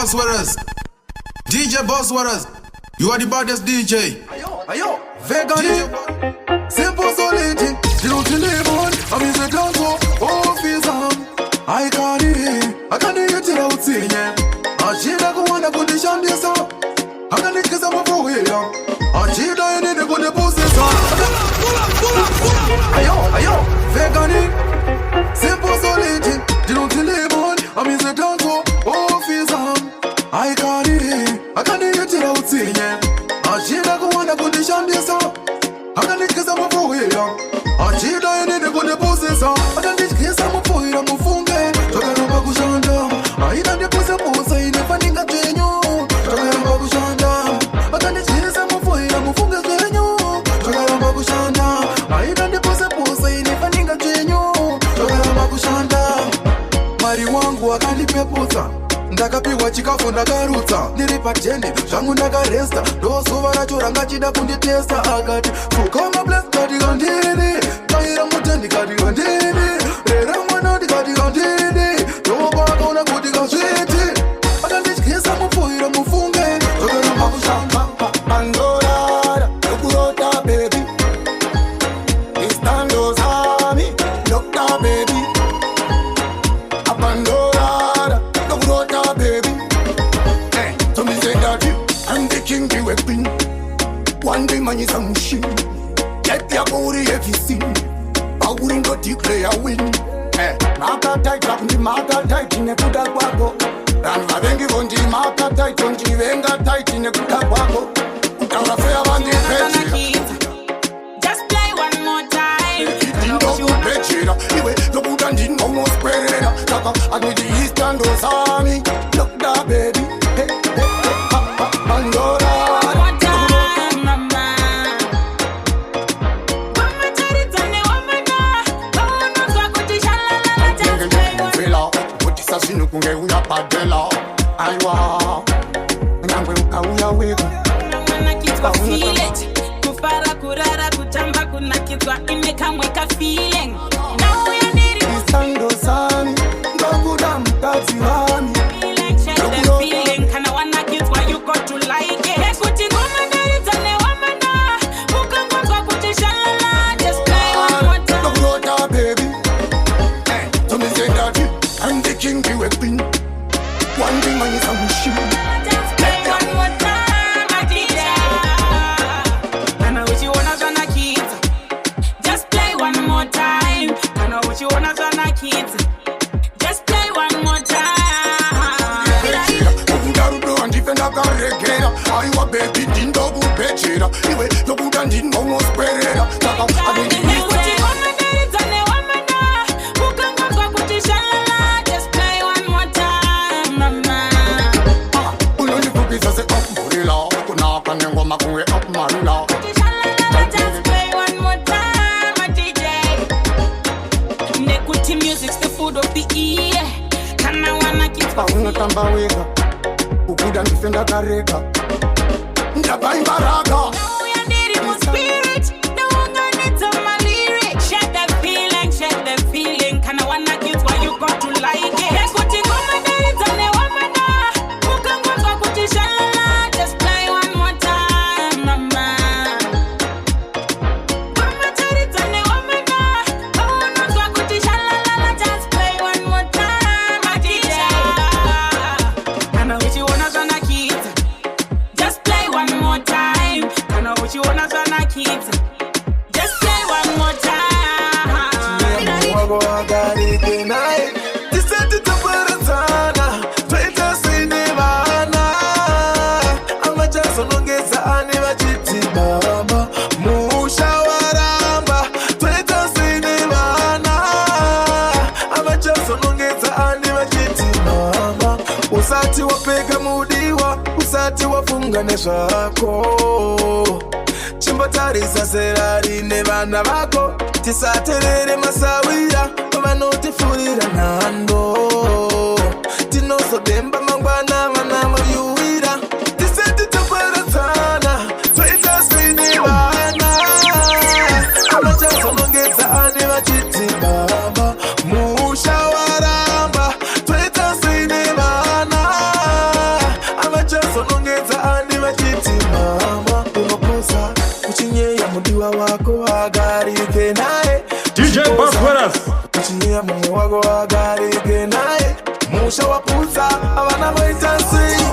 Bazzy Werras. DJ Bazzy Werras. You are the baddest DJ. Ayo, vegan. Simple solidity. You to live on. I'm in the dance hall. Oh, feel some. I can't hear it out singing. I see that go on the condition this up. I can't get some of it. I see that you need to go to the post this up. Ayo, vegan. Simple solidity. You to live on. I'm in the dance hall. Oh, feel some. I can't hear it out singing. I see that go on the condition this up. I can't get some of it. I see that you need to go to the post this up. I can't get some of it. I'm a funke. Toka kushanda. I don't get some more. Say never think I train you. Toka kushanda. I can't get some of it. I'm a funke train you. Toka kushanda. I don't get some more. Say never think I train you. Toka kushanda. Mari wangu akanipeputa. Ndakapigwa chikafu ndakaruta. Nilipa jeni, shangu ndakaresta. Dosuva rachoranga chida kunditesta. Akati, fukama bless kati kandini. Kaira mutandi kati kandini. Rera mwana di kati kandini. Toba kona kuti kashiti. Akandishkisa mufuira mufunge. Tokera makushamba. Pandora, Lokurota baby. Estando zami, Dokta baby. Pandora, Lokurota baby. Hey, so me say that I'm the king, the weapon. One day man is a machine. Get your body everything. I wouldn't go declare a win. Hey, Maka tight up the Maka tight in a kuda kwako. And Vavengi Bondi Maka tight on the Venga tight in a kuda kwako. Utawa fair on the bed. Just play one more time. You bet it. Anyway, the Buddha didn't almost spread it. I need the East and those army. Look that baby. Hey, hey, hey, Pandora. One time, mama. Mama chari tane wamana. Mama kwa kutishala. Just play one. Fela, kutisa sinu kunge uya padela. Aywa, ngangwe ukauya wega. Mwana kitwa feel it. Kufara kurara kutamba kuna kitwa imekamweka feeling. Now we are needing Estando sami, ndokuda mkazi wami. check the feeling. Kana wana kitwa you got to like it. Kuti ngoma ndalitane wamana. Mukangwa kwa kutishala. Just play one more time. Lokurota baby. Hey, so me say that I'm the king, the weapon. One day man is a machine. Just play one more time, my DJ. I know what you wanna do, na kids. Just play one more time. I know what you wanna do, na kids. Just play one more time. Udarudo and defend a carregera. Aywa baby dindo bu pechera. Iwe no buda dindo almost spreadera. Taka adini Kuti ngoma ndalitane wamana. Mukangwa kwa kutishala. Just play one more time, mama. uloni kupisa se up burila. Kuna kanengo makungwe up marula. Just play one more time, my DJ. Nekuti music's the food of the ear. Kana wana kitwa Unatamba wega. Ukuda defender kareka. Ndabaimba raga. Now we are needing more spirit. No longer need some my lyrics. Shake that feeling. Kana wana kitwa you got to like it. Nekuti ngoma ndalitane wamana. Mukangwa kwa kutishala. Just play one more time, mama. Ngoma ndalitane wamana. Mukangwa kwa kutishala. Just play one more time, my DJ. I know what you wanna do, na kids. Just play one more time. I know what you wanna do, na kids. Just play one more time. Wago agari kenai. Tiseti taparatana. Twaita sinimana. Amacha sonongeza ani wachiti mama. Mushawaramba. Twaita sinimana. Amacha sonongeza ani wachiti mama. Usati wapega mudiwa. Usati wafungane shako. Chimbatari saserari ne bana bako. Tisaterere masawira. Babanoti furira nando. Tinoso demba mangwana manama yuira. Tiseti taparatana. Twaita sinibana. Amacha sonongeza ani wachiti baba. Mushawaramba. Twaita sinibana. wangu wagarike naye musha wapusa abana boitasi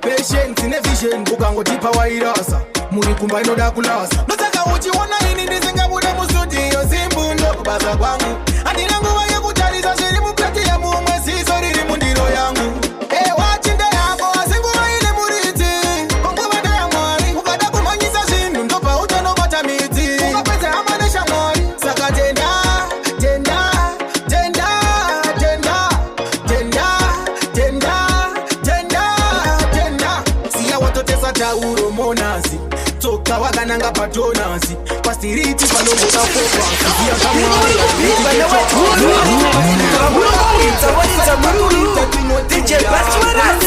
Patience in a vision, Bugango Tipa Wairasa, Murikumba no Dakulasa. No Taka Uchi one in the Singapore Musudi, or Zimbundo, Bazawangu, and in Angoa Yakutari, Mukati, Mumasi, sorry, Mundiro Yangu. Hey, watching the Yako, Singo in the Muriti, Kongo Diamond, Ukadaku Manisa, Ndopa Utano Batamiti, Ukapeta Amanesha Moi, Sakatenda. Toka wagananga patonasi pastiriti palongo na popa kia kama DJ Bazzy Werras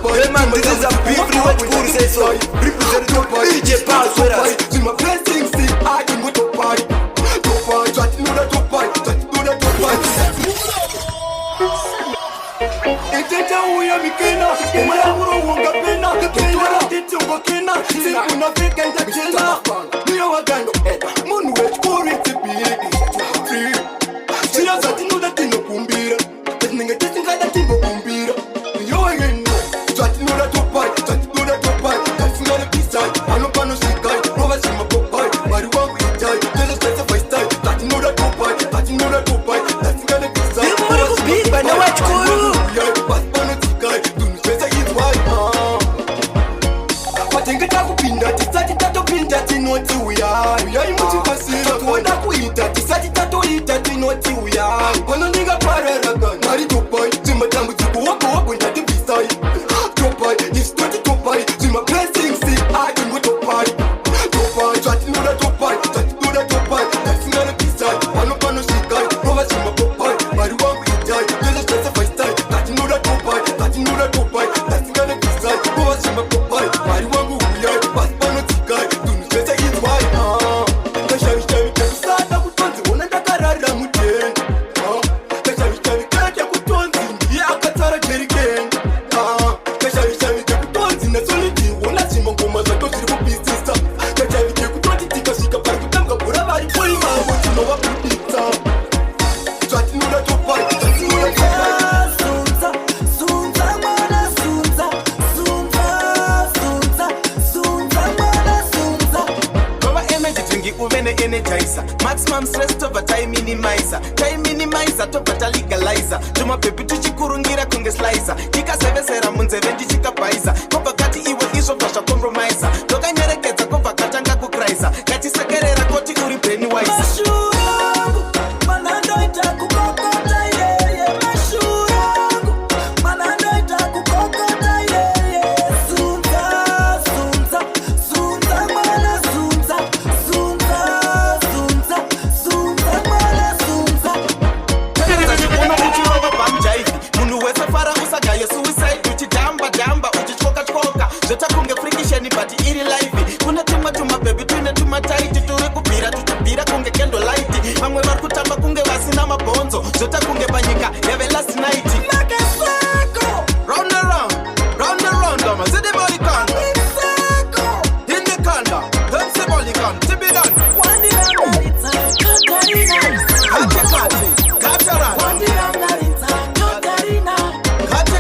remember this is a big what cool say so represent DJ Bazzy Werras to my blessings see I can go to party try to know that to party Eteta uya mikina umayamuro wonga pena kena titungo kena sikuna fika ntakena niyo wagando munu wechkuri tibiri free siya zati nuda tino kumbira ninga tisinga da tino kumbira yo again zati nuda topai kasinga ne pisai ano pano sikai nova sima popai mari wangu itai tena specify style zati nuda topai kasinga ne pisai nova sima popai na wechkuru Tinoti uya imuti kasira tuonda kuita tisati tatoita tinoti uya kono ninga pararaga mari topai zima tambu tiku wako ndati bisai topai is toti topai zima blessings see I can go topai twati nura topai kasinga ne bisai pano sikai nova sima popai mari wangu itai tena specify style twati nura topai kasinga ne bisai nova sima popai mari wangu uya pano sikai maximum stress to time minimizer to bata legalizer tuma pepi tuchikurungira kunge slicer tikasevesera munzeve ndichikapaisa kobva kati iwe izvo bvasva compromiser tokanyerekedza kobva katanga kukraisa katisekerera koti uri brain wise Suicide, you jamba asina mabonzo Jota kunge panyika Yave last night Make a circle Round and round Dama Zidi body can In the kanda Pepsi body can Tibi done Wandi rangarita Katarina Kate Katarana Wandi rangarita Katarina Kate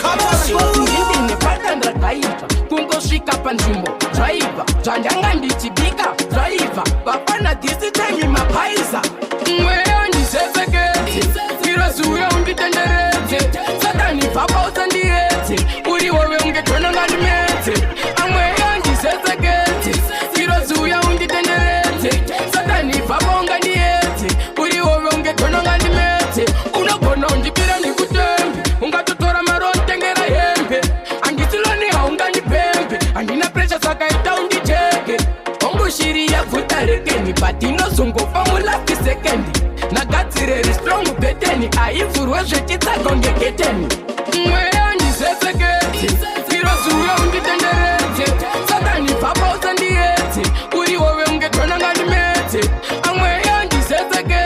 Katarina Ndine patanda driver Kungo shika panjumbo driver Jandanga ndichibika driver Papana disi time mapaiza Mweyo ndiseseke Kirazuyo unditenderete Satani papa usandiete Uri wewe ungetona ngani mete Amweyo ndiseseke Kirazuyo unditenderete Satani papa unganiete Uri wewe ungetona ngani mete Unakona undipira ni kutembe Ungatotora maron tengera hembe Angitiloni haungani pembe Andina pressure saka ita unditeke Ongo shiri ya vutarekeni Batino zungo famula kisekendi Nagatireri strong beteni Aifurwe jetita gonge keteni Mweyo ndiseseke Kirozuyo unditenderete Satani papa usandiete Uri wewe ungetona ngani mete Amweyo ndiseseke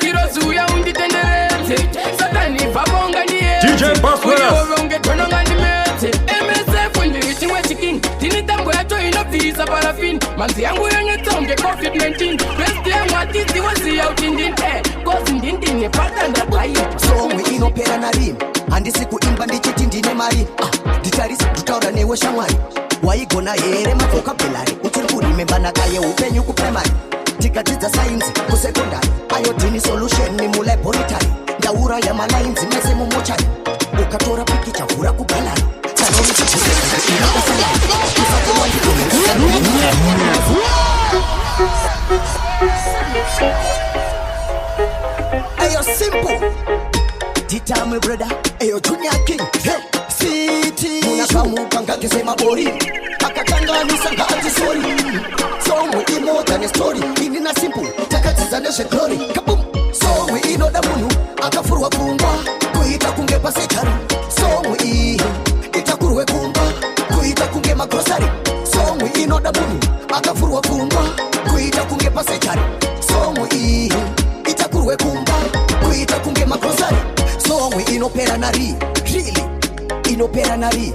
Kirozuyo unditenderete Satani papa unganiete DJ Bazzy Werras. Uri wewe ungetona ngani mete MSF ndirichi mwechiking Tini tambo yacho inofisa parafin Manzi yangu yonye tonge COVID-19 Best yangu atiti wasi ya utindin Kozi ndindine patanda bayi Somwe inopera na rim Handisi kuimba ndichiti ndine mari Ditarisi tutaura newe shamwari Waigona here mafoka belari Uchiri kurimemba nakaye upenyu kuprimary Tikadzidza science kusekondari Iodine solution ni mulaboratory Ndaura ya malines mese mumochari Ukatora pikicha vura kugalari Sanorisi kusekondari Inaka salari Kifatu wandi Ayo simple Dita my brother Ayo Junior King Hey City Munakamuka ngakisema bori Akakanganisa ngati sorry Somwe imota ni story Ini na simple Takatiza neshe glory Kaboom Somwe inoda munu Akafurwa kungwa Kuita kunge pasetari Somwe itakurwe kungwa Kuita kunge magrosari Somwe inoda munu Akafurwa kungwa Kuita kunge pasetari Somwe itakurwe kungwa Kuita kunge magrosari Somwe inopera nari Really Inopera nari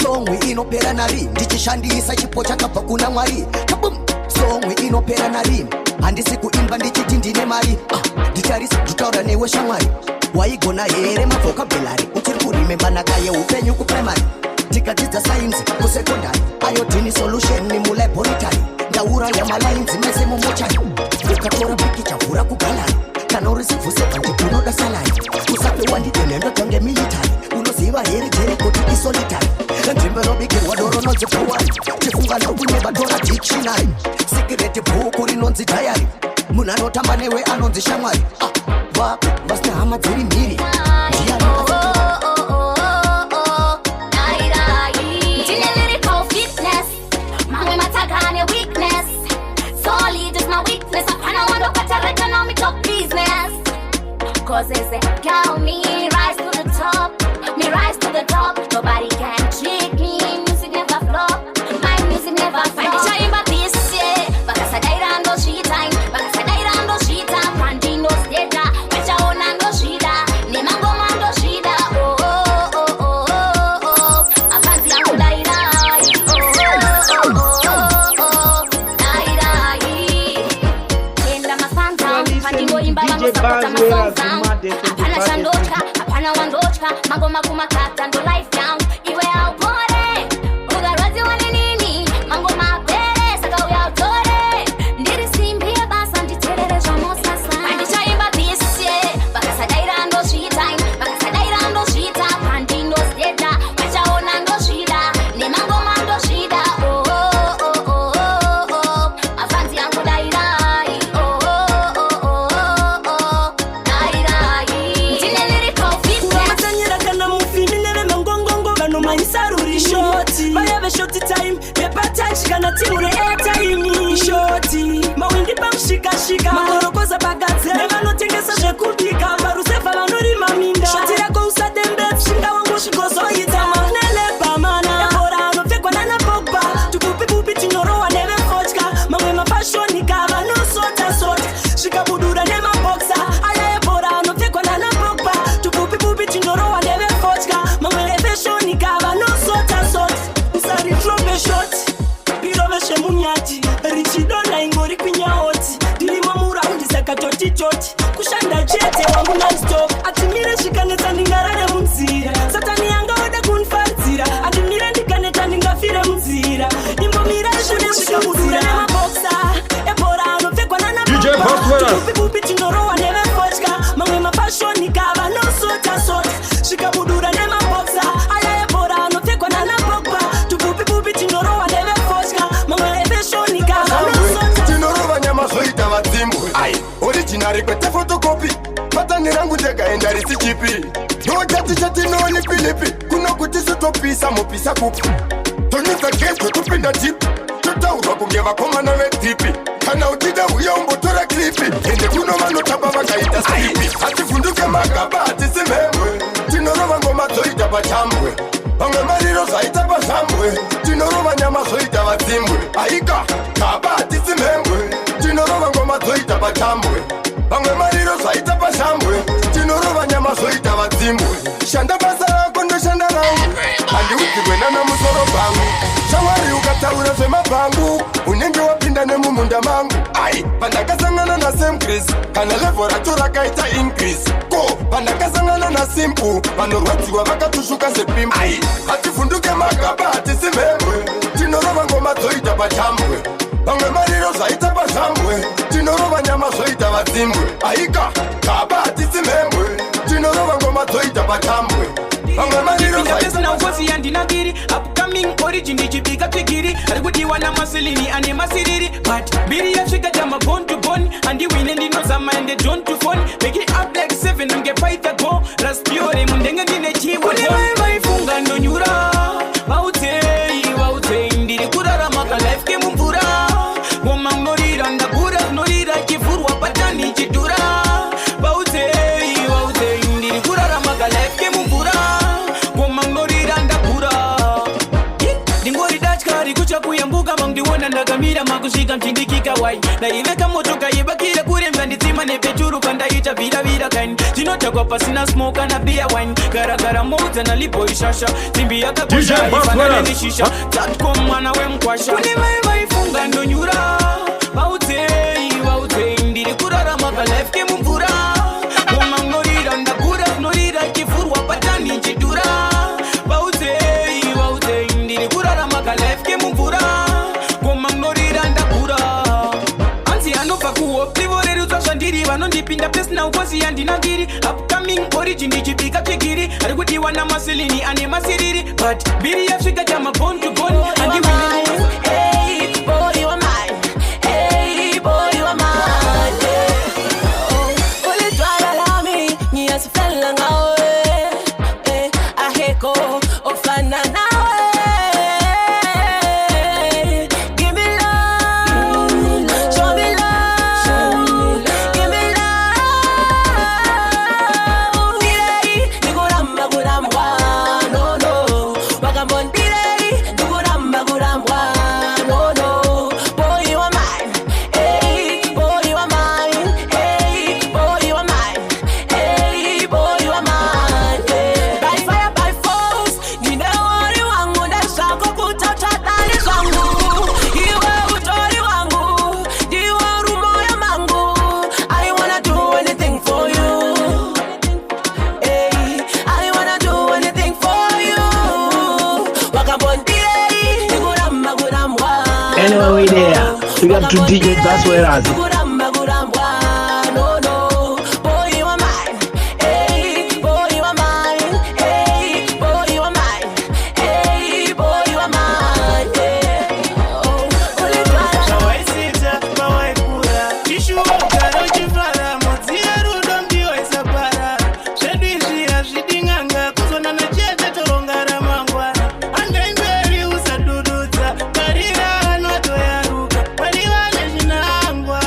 Somwe inopera nari Ndichishandisa chipo chakabva kuna mwari Kaboom Somwe inopera nari Handisi kuimba ndichiti ndine mari Nditarisi tutaura newe shamwari Waigona here mafoka belari Uchiri kurimemba nakaye upenyu kuprimary Tikadzidza science kusekondari Iodine solution ni mulaboratory Ndaura ya malines mese mumochari Ukatora pikicha vura kugalari Kanorisi vuseka ndikunoda salari Kusape wanditenendo tonge military Unoziva here jere koti isolitary Ndimbe robikirwa doro nonzi puwari Chifunga nokuneba dora dictionary Secret book rinonzi diary Munanotamba newe anonzi shamwari Vapi vasina hama dziri mbiri Cause it's a girl, me rise to the top. Me rise to the top. Nobody can trick me. Music never flop. My music never flop. Find the shine but this yeah. Because I died on those street time. Because I died on those street time. Finding those data. Which I own and those shida. Nemango man those shida. Oh oh oh oh oh oh. I fancy I'm gonna die. Oh oh oh oh oh. Die die. Kenda mafanta. Finding go imba mango sapota masonga. Apana shandoka, apana wandoka. Mango maguma kata ndo life down. Iwe au pore ugarozi wane nini. Mango mapere saka uya utore. Ndiri simbia basa nditerere jamo sasa. Pandisha imba pisye baka sadaira ndo shita. Baka sadaira ndo shita. Pandi ndo steda wacha ona ndo shida. Ni mango mando shida. Oh oh oh oh oh oh. Afanzi yangu dairai. Oh oh oh oh oh oh. Dairai. Tine lyrical fitness. Matanyira kana mufimi neve mangongongo. Bano manisaruri shoti. Bayave shoti time. Pepa touch kana timure airtime. Shoti. Mawindi bam shika shika. Makorokoza bagaze. Neva no tengesa shekubika. Barusefa banuri maminda. Shoti yako usadembe. Shinda wangu shigozo yita. Nele pamana. Ekora no fekwa nana pogba. Tukupi pupi tinoro wa neve kochka. Mangwe mapashoni kava no sota sota. Shika budura nema box. wangu non-stop atimire shikaneta ndingarare munzira satani yanga oda kunfardzira atimire ndikaneta ndingafire munzira imbomira shikabudura nemaboksa ebhora anopfekwa nanababa tinorowa nevefotya mamwe mafashoni kava nosota shikabudura nemaboksa aya ebhora anopfekwa nanababa tupupipupi tinorowa nevefotya mamwe efashoni kava nosota tinorova nyama zoita vadzimbwe originari kwete fotokopi patani rangu ndekaenda risichipi notati chatinoni pilipi kunokuti sitopisa mupisa kupi tonyika keso tupinda jipi totaurwa kunge vakomana vedhipi kana uchida uya umbotora klipi ende kuno vanotapa vakaita skipi hativhunduke magaba hatisi mhemwe tinorova ngoma dzoita pachambwe vamwe mariro zvaita pazvambwe tinorova nyama zoita vadzimbwe aika gaba hatisi mhemwe tinorova ngoma dzoita pachambwe vamwe mariro zvaita pazvambwe tinorova nyama zoita vadzimbwe shanda basa rako ndoshanda rangu handiudzirwe nana musoro bhangu shamwari ukataura zvemabhangu unenge wapinda nemumunda mangu ai pandakasangana nasemgris kana levo racho rakaita increase ko pandakasangana nasimpu vanorwadziwa vakatushuka sepimpu ai hativhunduke magaba hatisi mhemwe tinorova ngoma dzoita pachambwe vamwe mariro zvaita pazvambwe tinorova nyama zoita vadzimbwe aika gaba hatisi mhemwe tinorova ngoma dzoita pachambwe vamwe mariro zvaita ukosi yandinaviri upcoming origin ndichipika pigiri arikudiwa namasilini ane masiriri but mbiri yasvika jama bone to bone andiwine ndinozama ende don to phone make it up like 7 ungepaita go raspiore mundenge ndine chiwo kune vaifunga ndonyura vautei ndiri kurarama ka life kemumvura ngoma mnorira ndakura znorira chivhurwa patani chidhura vautei ndiri kurarama ka life kemumvura ngoma mnorira ndakura ndingori datyari kuchakuyambuka mandiona ndakamira makusvika mtindikika wai ndaiveka motoka yebakire kuremba nditsima nepeturu kandaita viravira kaini tinotakwa pasina smoke kana beer wine garagara moudza naliboishasha timbi yakakoshaifana neshisha tatko mwana wemkwasha kune vaifunga ndonyura vautei ndiri kurarama ka life kemumvura ngoma mnorira ndakura znorira chivhurwa patani chidhura vautei ndiri kurarama ka life kemumvura ngoma mnorira ndakura anzi anobva kuhoplivorerutswa zvandiri vanondipinda pesina ukosi yandinaviri upcoming origin ndichipika pigiri arikudiwa namasilini ane masiriri but mbiri yasvika jama bone to bone andiwine Anyway, we there. We got to DJ Bazzy Werras. Angwa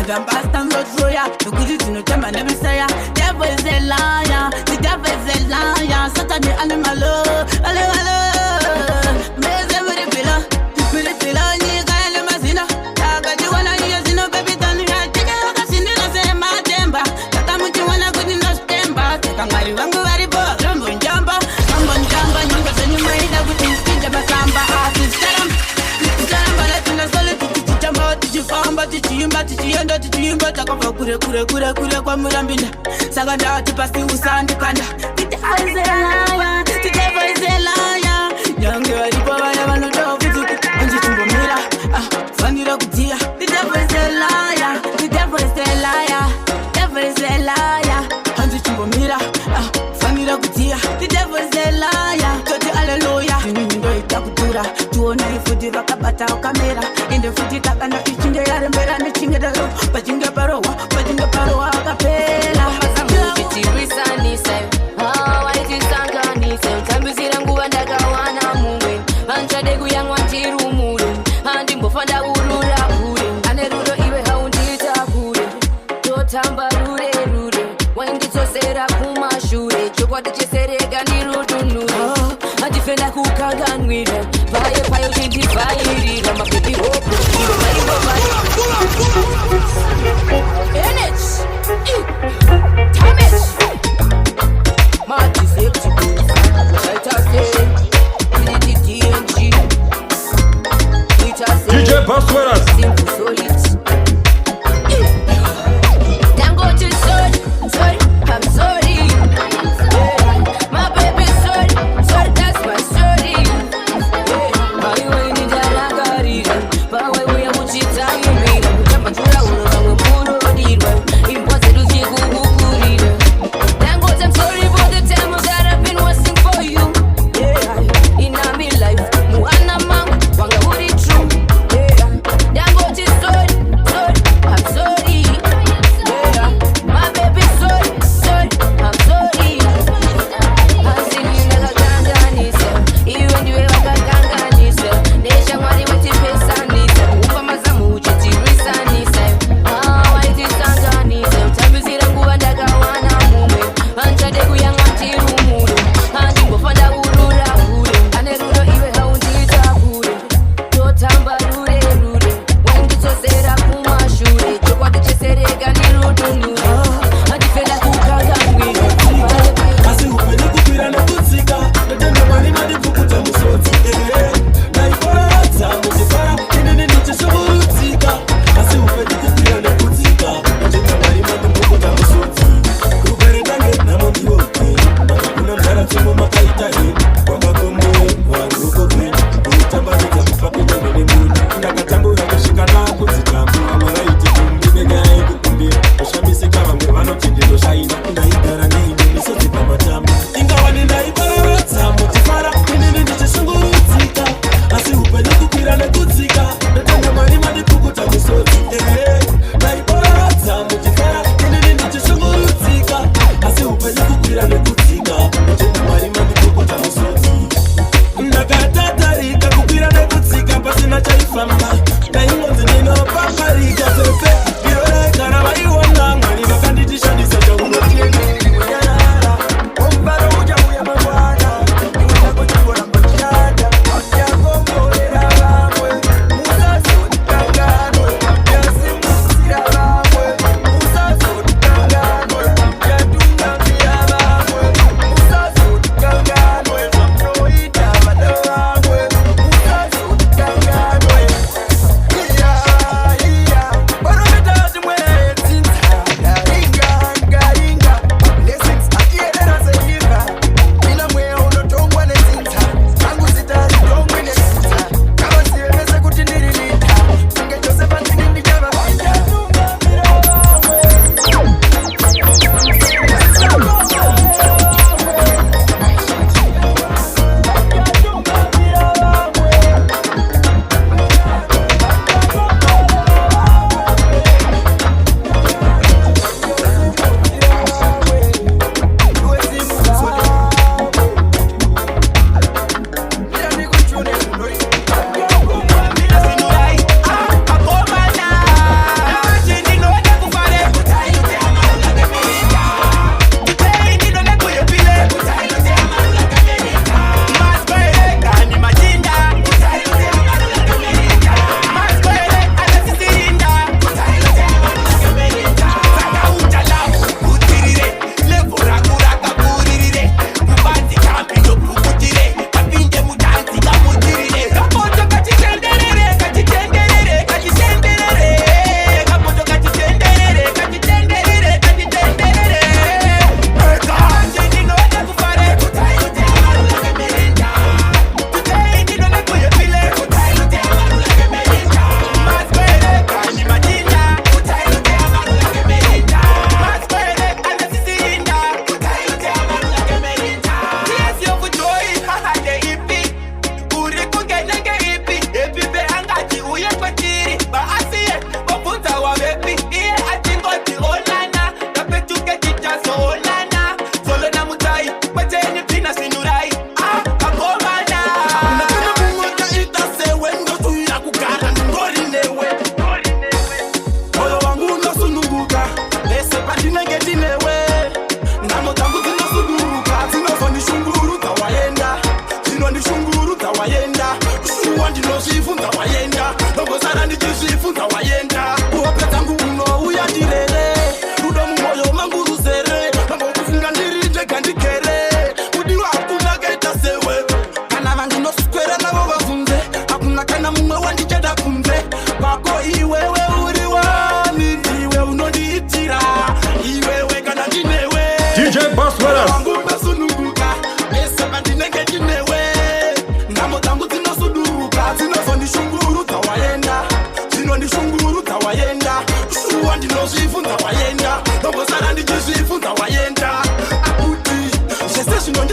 I'm past and not royal. The good is no time, I never say ya. Devil is a liar, the devil is a liar. Saturday animal, hello. Mez every pillar, you can't let me see no. I got you wanna use no baby, don't you? I think I got seen it, I say my temper. Takamuchi wanna go in the stemba. Kangali wangu very bold, jumbo, you got any money that would be skin, the samba, artist, tichiyimba takabva kure kwa murambinda saka ndati pasi usandikanda titevoizelaya nyange varipo vaya vanotawo kuti anjitumbomira fanira kudziya titevoizelaya anjitumbomira fanira kudziya titevoizelaya toti aleluya ndoita kudhura tuona ifuti vakabata ukamera ende futi kakana ichinge yarembera nechingetero pachinge parowa akapela waitisanganise utambisira nguva ndakawana mumwe vanchade kuyamwa ntirumure handimbofanda urura kure ane rudo iwe haundiita kure totamba rure wainditsosera kumashure chokwadi chesereka ndirudunure handifenda kukanganwira paye uchindivhairira mabebi hopo DJ Bazzy Werras. I'm sorry. My baby sorry, that's my story. My way ni jalagarira, pawe uya muchitayimira, muchapatura uno murodirwa, impossible chikubukurira. Dangote, I'm sorry for the time that I've been wasting for you. Yeah, in my life, muana mang, wanga uri true. Yeah, Dangote sorry, I'm sorry. Yeah, my baby sorry, I'm sorry.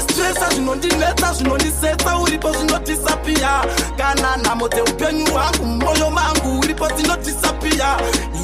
zvinondistresa zvinondinetsa zvinondisetsa uripo zvinodisapia kana nhamo dzeupenyu hwangu mumwoyo mangu uripo dzinodisapia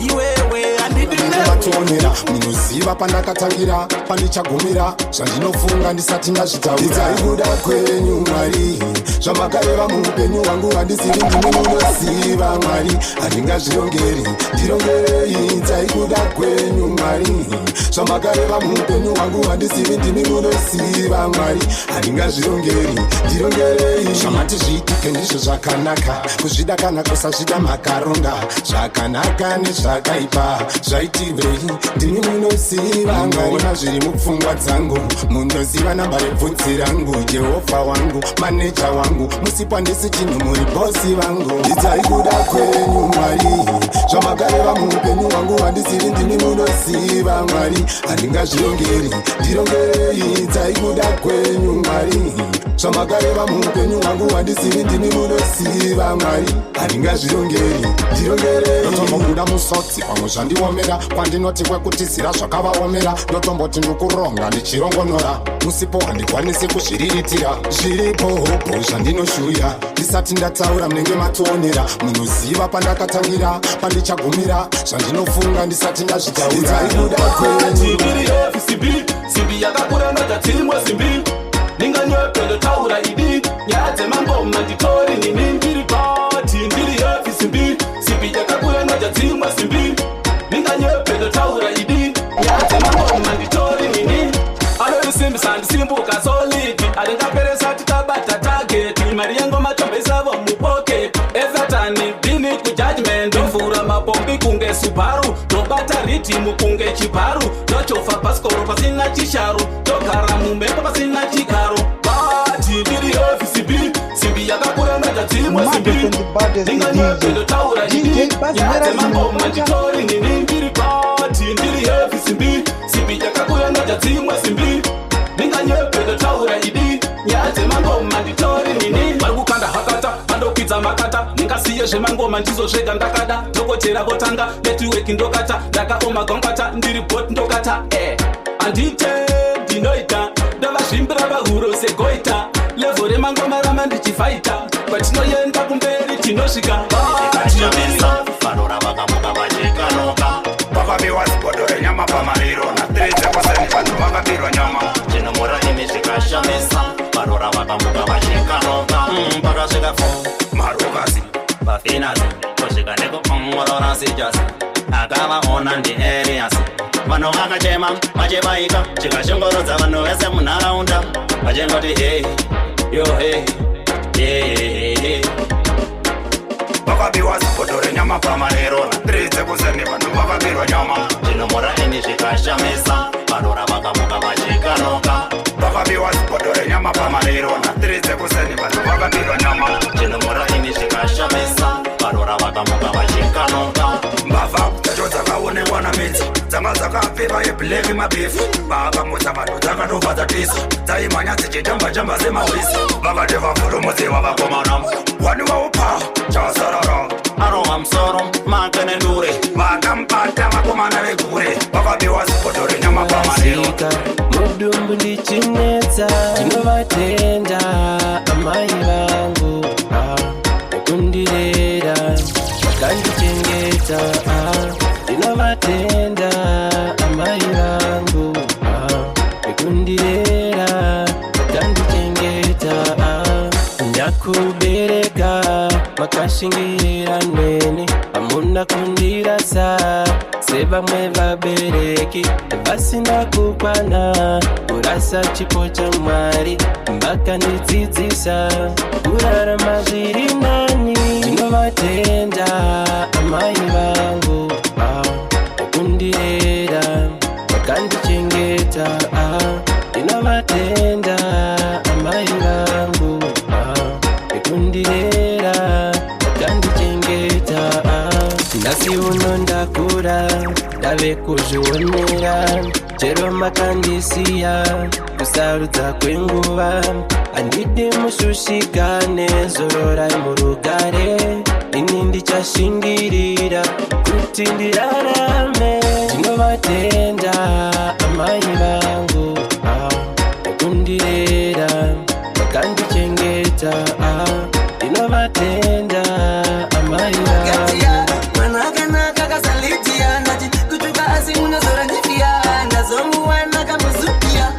iwewe handidinematonera munoziva pandakatangira pandichagumira zvandinofunga ndisati ndazvitauraikuda kwenyu mwari zvamakareva muupenyu hwangu handizivi ndimi munoziva mwari handingazvirongeri ndirongerei dzaikuda kwenyu mwari zvamakareva muupenyu hwangu handizivi ndimi munoziva mwari handingazvirongeri ndirongerei zvamati zviitike ndizvo zvakanaka kuzvida kana kusazvida makaronga zvakanaka nezvakaipa zvaitirei ndimi munoziva mwari mazviri mupfungwa dzangu munoziva namba rebvudzi rangu jehovha wangu maneja wangu musipa ndisi chinhu muri bosi vangu ndidzaikuda kwenyu mwari zvamakareva muupenyu hwangu handizivi ndimi munoziva mwari handingazvirongeri ndirongerei dzaikuda kwenyu mwari zvamakareva muupenyu hwangu handizivi ndimi munoziva mwari handingazvirongeri ndirongerei ndotombobuda musotsi pamwe zvandiomera kwandinoti kwekutizira zvakavaomera ndotomboti ndikuronga ndichirongonora musipo handikwanisi kuzviriritira zviripo hopo zvandinoshuya ndisati ndataura munenge matoonera munoziva pandakatangira pandichagumira zvandinofunga ndisati ndazvitaura simbi yakakura ndagatimwe simbi ninganyopendotaura idi nyaya dzemangoma nditori nini ndiri pati ndiri hefi simbi yakakura ndagatimwe simbi ninganyopendotaura idi nyaya dzemangoma nditori nini anorisimbi sandisimbuka solidi aringaperesa tikabata tageti mari yengoma tombesavo mupoket esatani dini kujudgment ndovhura mapombi kunge subaru ndobata ridhimu kunge chibharu ndochofa pasikoro pasina chisharu ndogara mumhepo pasina chigaro bati ndiri hefi simbi yakakura ndagadzimwe simbi ndinganyopendotaura idi nyaya dzemangoma nditori nini ndiri bati ndiri hefi simbi yakakura ndagadzimwe simbi ndinganyopendotaura idi nyaya dzemangoma nditori nini vari kukanda hakata andokidza makata ndingasiye zvemangoma ndizo zvega ndakada dhokotera votanga netiweki ndokata ndakaoma gongata ndiri bot ndokata handite ndinoita ndovazvimbira vahuro segoita levo remangoma rama ndichifaita kwatinoenda kumberi tinosvika vakabiwa zigodo renyama pamariro na3% vanhu vakabirwa nyama chinomura imi zvikashamisa varora vakamuka vachikanoka pakasvika fo marokasi vafinazi kusvika nekuongorora sijasi akavaona ndieriasi vanhu vakachema vachivaika chikashongorodza vanhu vese munharaunda vachingoti hei yo hei vakabiwa zigodo renyama pamariro na3% vanhu vakabirwa nyama chinomura ini zvikashamisa varora vakamuka vachikanoka vakabiwa zigodo renyama pamariro na3% vanhu vakabirwa nyama chinomura ini zvikashamisa varora vakamuka vachikanoka mbavha dzacho dzakaonekwa namidzi dzanga dzakapfeva yebleki mabefu vakamutsa vanhu dzakatobva dzatisa dzaimhanya dzichitamba-tamba semawisi vakati vafurumudziwa vakomana wani waupa chasarara arova musoro make nendure vakamubata vakomana vegure vakabiwa zigodo renyama pamariro mudumbu ndichinetsa ndinovatenda amai vangu nekundirera vakandichengeta ndinovatenda amai vangu nekundirera vakandichengeta ndakubereka makashingirira nene hamuna kundirasa sevamwe vabereki vasina kukwana kurasa chipo cha mwari vakandidzidzisa kurarama zviri nani ndinovatenda amai vangu nekundirera vakandichengeta ndinovatenda amai vangu nekundirera vakandichengeta nhasi uno ndakura ndave kuzvionera chero makandisiya kusarudza kwenguva handidi mushushikane zororai murugare ini ndichashingirira kuti ndirarame ndinovatenda amai vangu nekundirera kuita inovatenda amaira manakanaka kasalitia ndati kutuka asi munozora ndifia ndazomuwana kamuzupia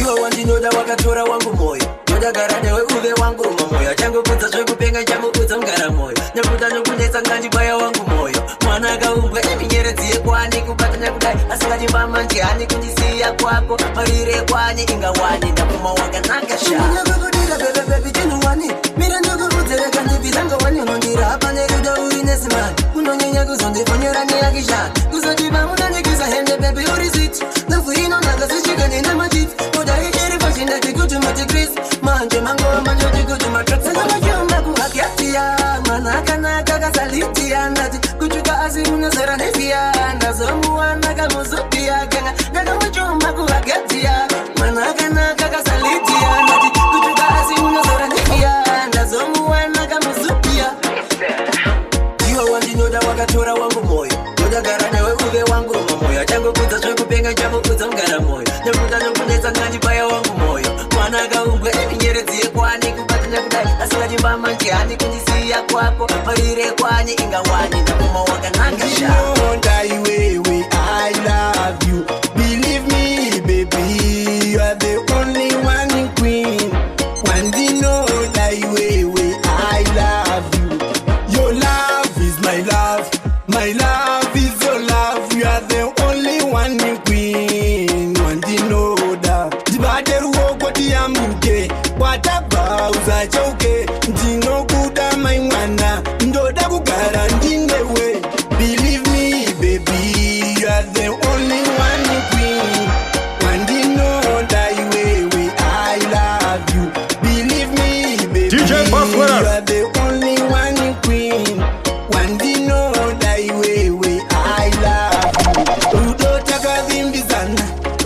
iwe wandinoda wakatora wangu moyo nodagara newe uve wangu moyo changokudza zvekupenga chamukudza mugara moyo nekuda nokunetsa ngandibaya wangu moyo mwana akaumbwa iminyeredzi yekwani kubatanya kudai asingatimbama ndihani kundisiya kwako marire kwani ingawani ndapfuma wakanaka shaakakudira bebebebi tinuwani mira ndokurudzereka ndibvisangawani unondirapa neruda uri nesimani unonyenya kuzondifonyera neyakishani kuzotipa unandikisa hende bebi uri swit ndofu inonaka zichikanenda machiti kodai iri pachindati kuti matikris manje mangova manjoti kuti matraksakamakyoma kuhakyatiya mwana akanaka kasalitia ndati kutuka asi unozera nefiya ndazomuwana kamuzupia ganga ndakamuchoma kuhakyatiya mwana akanaka kasalitia ndati kutuka asi unozera nefiya ndazomuwana kamuzupia iwe wandinoda wakatora wangu moyo nodagara newe uve wangu moyo changokudza zvekupenga chamukudza mugara moyo nekuda nokunetsa ngandibaya wangu moyo mwana akaumbwa iminyeredzi yekwani kubatanya kudai asingatimbama ndihani kundisiya kwako marire kwani ingawani ndapfuma wakanaka iwewe I love you believe me baby you are the only one queen wandinoda iwewe I love you your love is my love is your love you are the only one queen wandinoda ndibate ruoko tiyambuke watabva usacheuke ndinokuda mai mwana ndoda kugara ndinewe believe me baby you are the only one queen wandinoda iwewe I love you believe me baby DJ Bazzy Werras. You are the only one queen wandinoda iwewe I love you rudo takavimbizana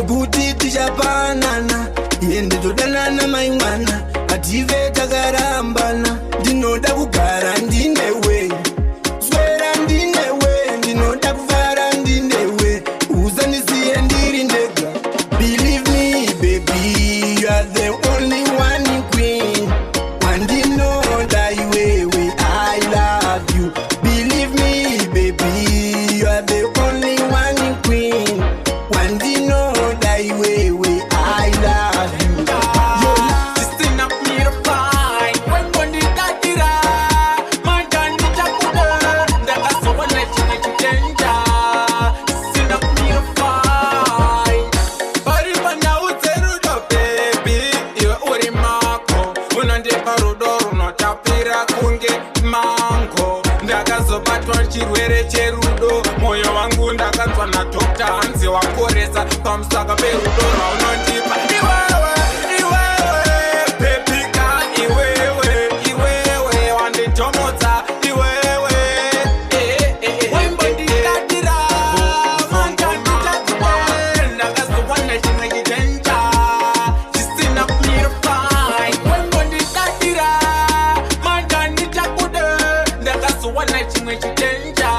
kuti tichapanana yende todanana mai mwana ative takarambana ndinoda kugara ndinewe swera ndinewe ndinoda kufara ndinewe uzandisiye ndiri ndega believe me baby you are the only one queen wandinoda iwewe I love you believe me baby you are the only one queen wandinoda iwewe I love you ndakazobatwa chirwere cherudo moyo wangu ndakanzwa nadokta hanzi wakoresa pamusaka perudo raunondipa iwewe pepika iwewe wanditomodza iwewe waimbondidadira manganditakube ndakazowana chimwe chitenja chisina kumira fine waimbondidadira manganditakube ndakazowana chimwe chitenja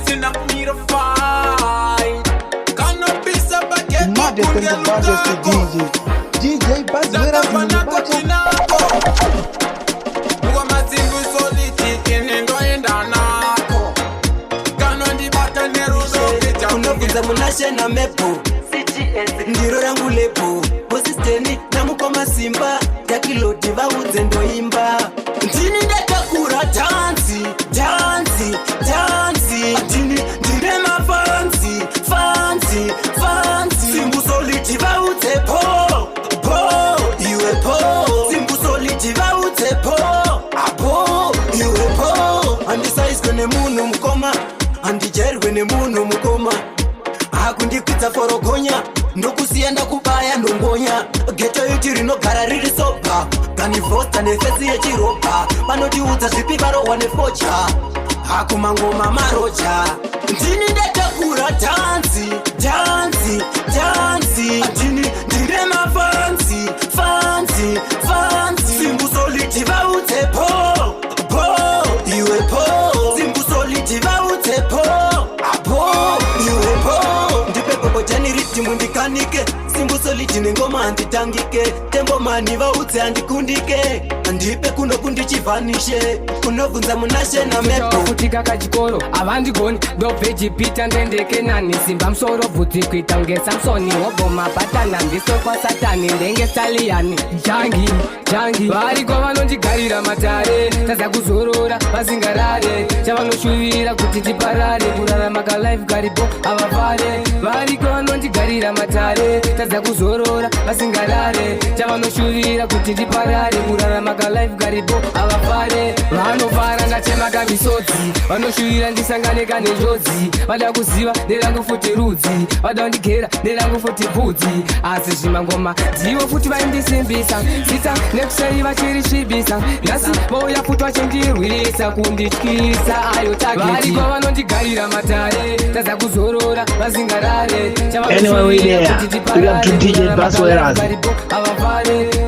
sina kumira fine kanobisa Maddest and the baddest DJ Bazzy Werras in the baddest. Uwa mazimbu soliti inendoenda nako kanondibata nerudo unobvunza munashe na mepo ndiro rangu lepo bosisteni namukoma simba yakiloti vaudze ndoimba ndini ndatakura tanzi ndini ndine mafanzi simbusoliti vaudze po iwe po simbusoliti vaudze po apo iwe po handisaiswe nemunhu mukoma handijairwe nemunhu mukoma hakundikwidza forogonya ndokusiya ndakubaya ndongonya geto iti rinogara riri soba ganivhosta nefesi yechirobha vanotiudza zvipi varohwa nefocha hakumangoma marocha ndini ndatakura tanzi ndini ndine mafanzi simbusoliti vaudze po iwe po simbusoliti vaudze po apo iwe po ndipe bobojani Riddim ndikanike simbu Simple soliti nengoma handitangike Tembo mani vaudze handikundike Handipe kuno kundichivanishe Kunovunza munashe na mepo Kutika kachikoro avandigoni Dobve jipita ndendeke nani Simba msoro vuti kuita unge Samsoni Oboma patana ndiso kwa satani Ndenge staliani Jangi Variko vanondigarira matare Taza kuzorora vasingarare Chavanoshuvira kuti tiparare Kurarama ka life garibo avafare Variko vanondigarira matare Taza kuzorora vasingarare Chavanoshuvira kuti tiparare Kurarama ka life garibo avafare Vanovara ndachema kamisodzi Vanoshuvira ndisangane kane njodzi Vada kuziva nerangu futi rudzi Vada kundigera nerangu futi bvudzi Asi zvimangoma ndivo futi vaindisimbisa Sita nekuseri vachirishibisa Nhasi vauya futi vachindirwisa Kundityisa ayo tageti Variko vanondigarira matare Taza kuzorora vasingarare Anyway, we there. We got to DJ Bazzy Werras.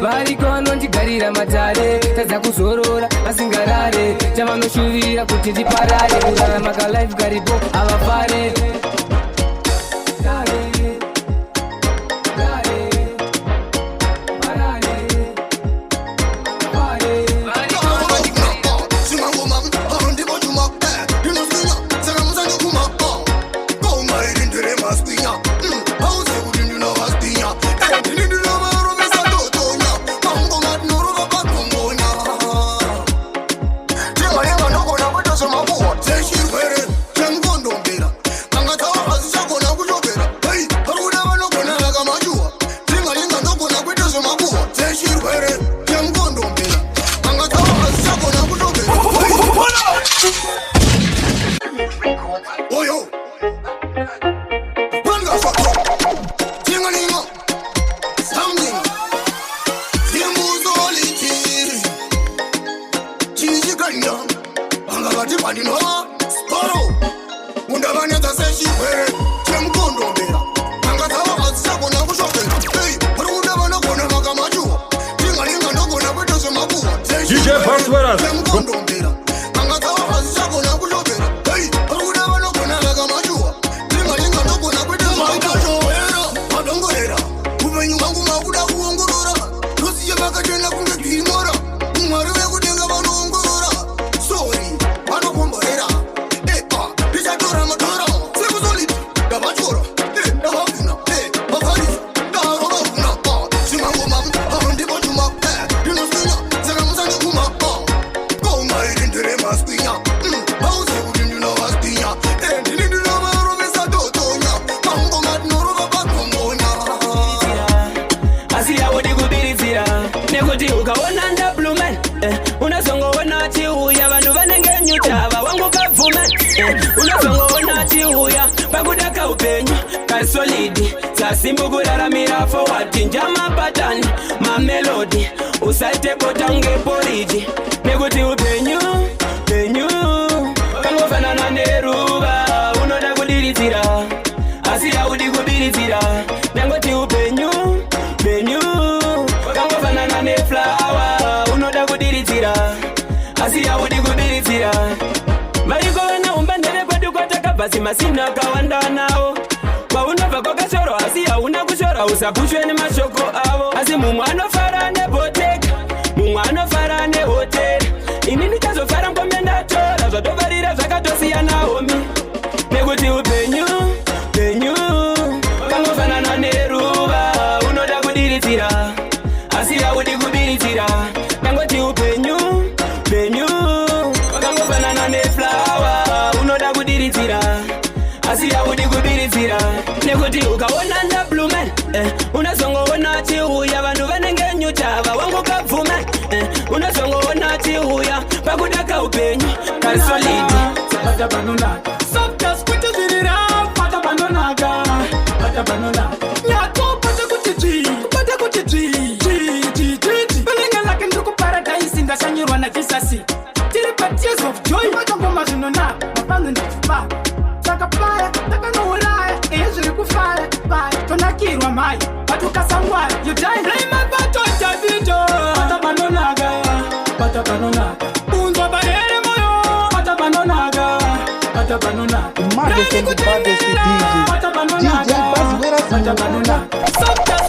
Variko vanondigarira matare Taza kuzorora vasingarare Chavanoshuvira kuti tiparare Kurarama ka life garibo avafare DJ Bazzy Werras. Solidi, sasimbu kuraramira forward njama pattern, ma melody usaite botange poridi nekuti upenyu kangofanana neruva unoda kudiritira asi haudi kubiritira nangoti upenyu kangofanana neflower unoda kudiritira asi haudi kubiritira variko vana umbandere kwedu kwatakabhasi masina kawanda nawo Waunova kwa kasoro asi hauna kushora usapushwe ni mashoko avo Asi mumwe anofara neboteka mumwe anofara nehotel Ini nitazofara mkomenda tora Zvatovarira zvakatosiyana homi Nekuti upenyu kangofanana neruva unoda kudiritira asi haudi kubiritira Nangoti upenyu kangofanana neflower unoda kudiritira asi haudi kubiritira Nekuti ukaona nda blumen unazongoona chiuya vanhu vanenge nyutava wangu kabvume unazongoona chiuya pakudaka upenyu karisolidi pata banonaka sometimes kutizirira pata banonaka nyako pata kuti ulinga lake ndiku paradise ndashanyirwa na jisasi tiri pa tears of joy matangoma zvinonaka mapando ndikufa takapaya takanouraya ezviri kufara pai tonakirwa mai patukasangwara you die rema patota video pata banonaka unzwa barere moyo pata banonaka Majesty and the baddest DJ Bazzy Werras. pata banonaka sometimes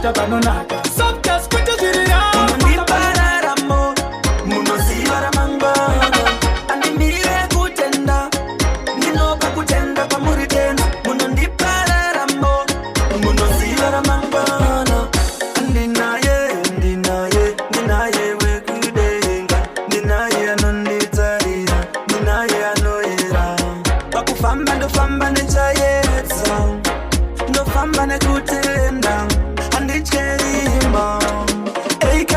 bata banonaka Subcast kwete ziriya Mundipararamo Munoziva ramangwana Andimire kutenda Ndinopa kutenda pamuritenda Munondipararamo Munoziva ramangwana Ndinaye wekudenga Ndinaye anonditsarira Ndinaye anoyera Pakufamba ndofamba nechayedza Ndofamba nekutenda Andicherima AK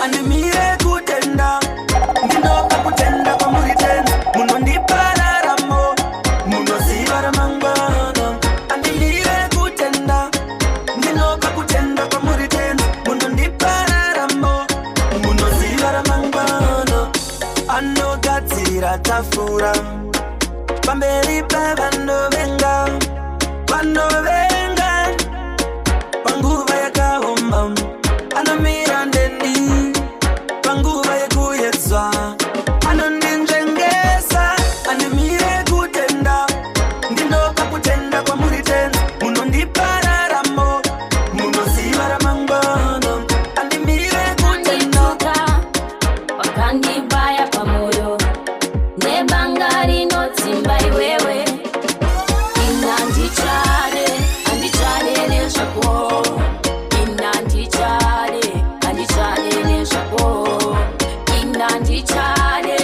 andimire kutenda Ndinopa kutenda pamuritenda Munondipararamo Munoziva ramangwana Andimire kutenda Ndinopa kutenda pamuritenda Munondipararamo Munoziva ramangwana Anogadzira tafura Pamberi pavanovenga Vanovenga Panguva yakaoma Anomira ndeni Panguva yekuyedzwa Anondinjengesa Andimire kutenda Ndinopa kutenda kwa muritenda Munondipararamo Munoziva ramangwana Andimire kutenda Wakandibaya pamoyo Nebangari notsimba iwewe Inandichare neshako Inandichare neshako Inandichare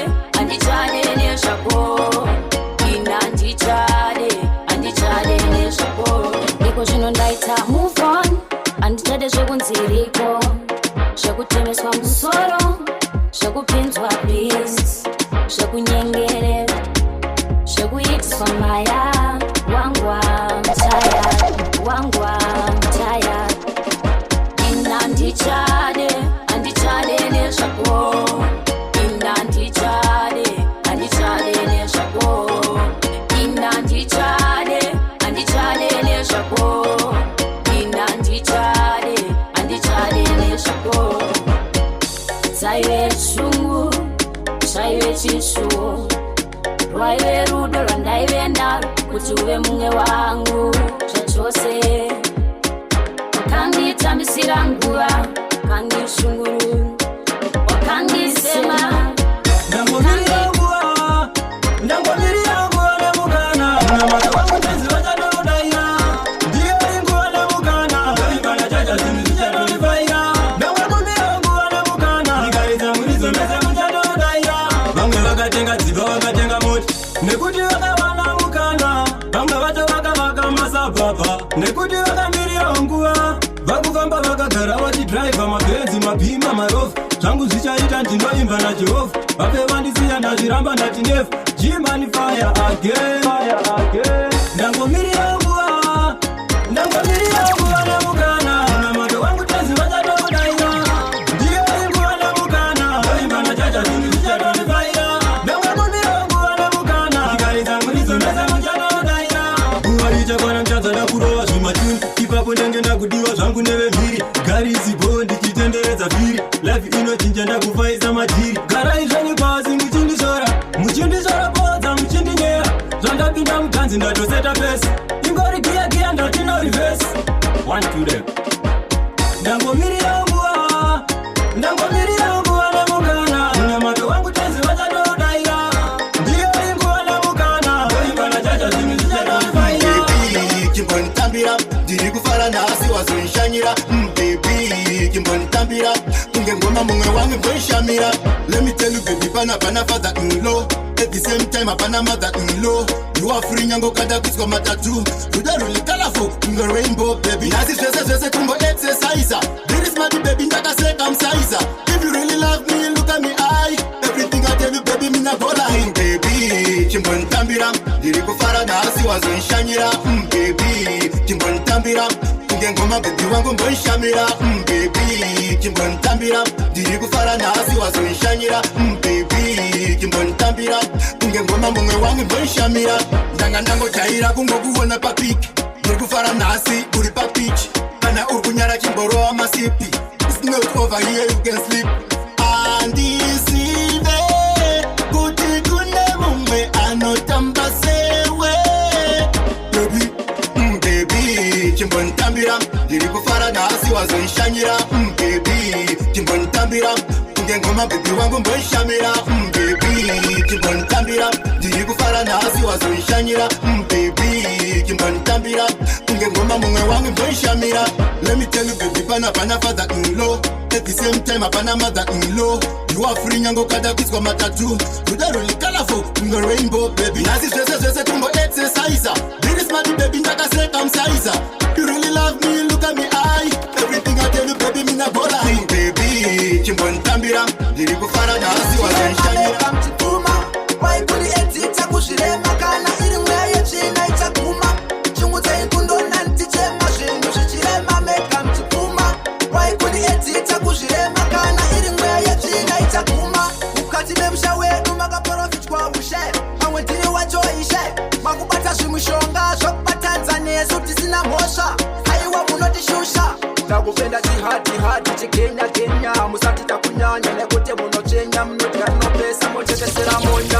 neshako Inandichare neshako Niko zvino ndaita move on Andichade zvekunziriko Zvekutemeswa musoro Zvekupinzwa beast Zvekunyengerera Zvekuitiswa maya Wangwa mtaya Inandichade neshako Inandichade neshako Inandichade neshako Inandichade neshako Tsaiwe shungu Tsaiwe chishuwo Rwaiwe rudo rwandaive naro Kuti uve mumwe wangu Zvachose Wakanditambisira nguva Wakandishunguru Wakandisema Ndangomirira nguva nemukana Namata wangu tenzi vachanodaira Ndiyo nguva nemukana Vaibana chacha zvinhu zvichanoivaira Ndangomirira nguva nemukana Ndikaridza murizo mese muchanodaira Vamwe vakatenga dzimba vakatenga moti Nekuti vakawana mukana Vamwe vacho vakavaka masabhaba Nekuti vakamirira nguva Vakufamba vakagara vachidhiraivha mabenzi mabhima marovha Zvangu zvichaita ndinoimba naJehovha Vape vandisiya ndazviramba ndati nefu Jimani fire again Ndangomirira nguva nemukana Namado wangu tenzi vachatodaira Ndiyo nguva nemukana Vaimba nachacha zvinhu zvichatoivaira Ndangomirira nguva nemukana Ndikaridza murizo mese muchanodaira Nguva ichakwana mchadzada kurova zvimatuni Ipapo ndenge ndakudiwa zvangu nevemhiri Gari isibo ndichitenderedza vhiri Life inochinja ndakufaisa majiri Garai zvenyu pasi muchindishora bodza muchindinyera Zvandapinda muganzi ndatoseta pesi Ingori giya ndatino reverse 1 2 them Ndangomirira nguva nemukana Unamato wangu tenzi vachanodaira Ndiyo nguva nemukana Vaimba nachacha zvinhu zvichanoivaira Chimbonitambira ndiri kufara nhasi wazoishanyira baby chimbonitambira kunge ngoma mumwe wangu ngoishamira. Let me tell you baby pana father in law at the same time apana mother in law. You are free nyango kada kusko matatu you don't really colorful kunge rainbow baby nasi zvese kumbo exercise. This is my baby ndaka circumcise. If you really love me look at me eye everything I tell you baby mina go line baby chimbonitambira ndiri kufara nhasi wazoishanyira baby chimbonitambira kunge ngoma baby wangu ngoishamira baby chimbonitambira ndiri kufara nhasi wazoishanyira baby chimbonitambira kunge ngoma mumwe wangu ngoishamira ndanga ndangojaira kungokuona papiki ndiri kufara nhasi uri papitch kana uri kunyara chimborowa masipi. It's not over here you can sleep andisive kuti kune mumwe anotamba sewe baby chimbonitambira ndiri kufara nhasi wazoishanyira baby chimbonitambira kunge ngoma baby wangu mboishamira baby chimbonitambira ndiri kufara nhasi wazoishanyira baby chimbonitambira kunge ngoma mumwe wangu mboishamira. Let me tell you baby pana father-in-law at the same time apana mother-in-law. You are free nyango kada kuskwa matatu kuda really colorful in the rainbow baby. Nazi stress tumbo exercise. This is my baby ndaka circumcise. You really love me, look at me eye. Everything I tell you baby mina bola hii baby. Chimbonitambira ndiri kufara nasi wazenshanyira mchituma waikuli eti chakushirema kana iri mweya yechina ichakuma chungu chaikundona ntichema zvinhu zvichirema meka mchituma waikuli eti chakushirema kana iri mweya yechina ichakuma mukati memusha wedu makaprofitwa ushe pamwe tiri wacho ishe makubata zvimushonga zvokubatanza nesu tisina mhosva aiwa munotishusha takupenda chihati chikenya musati takunyanya nekuti munochenya munodya rinopesa motekesera monya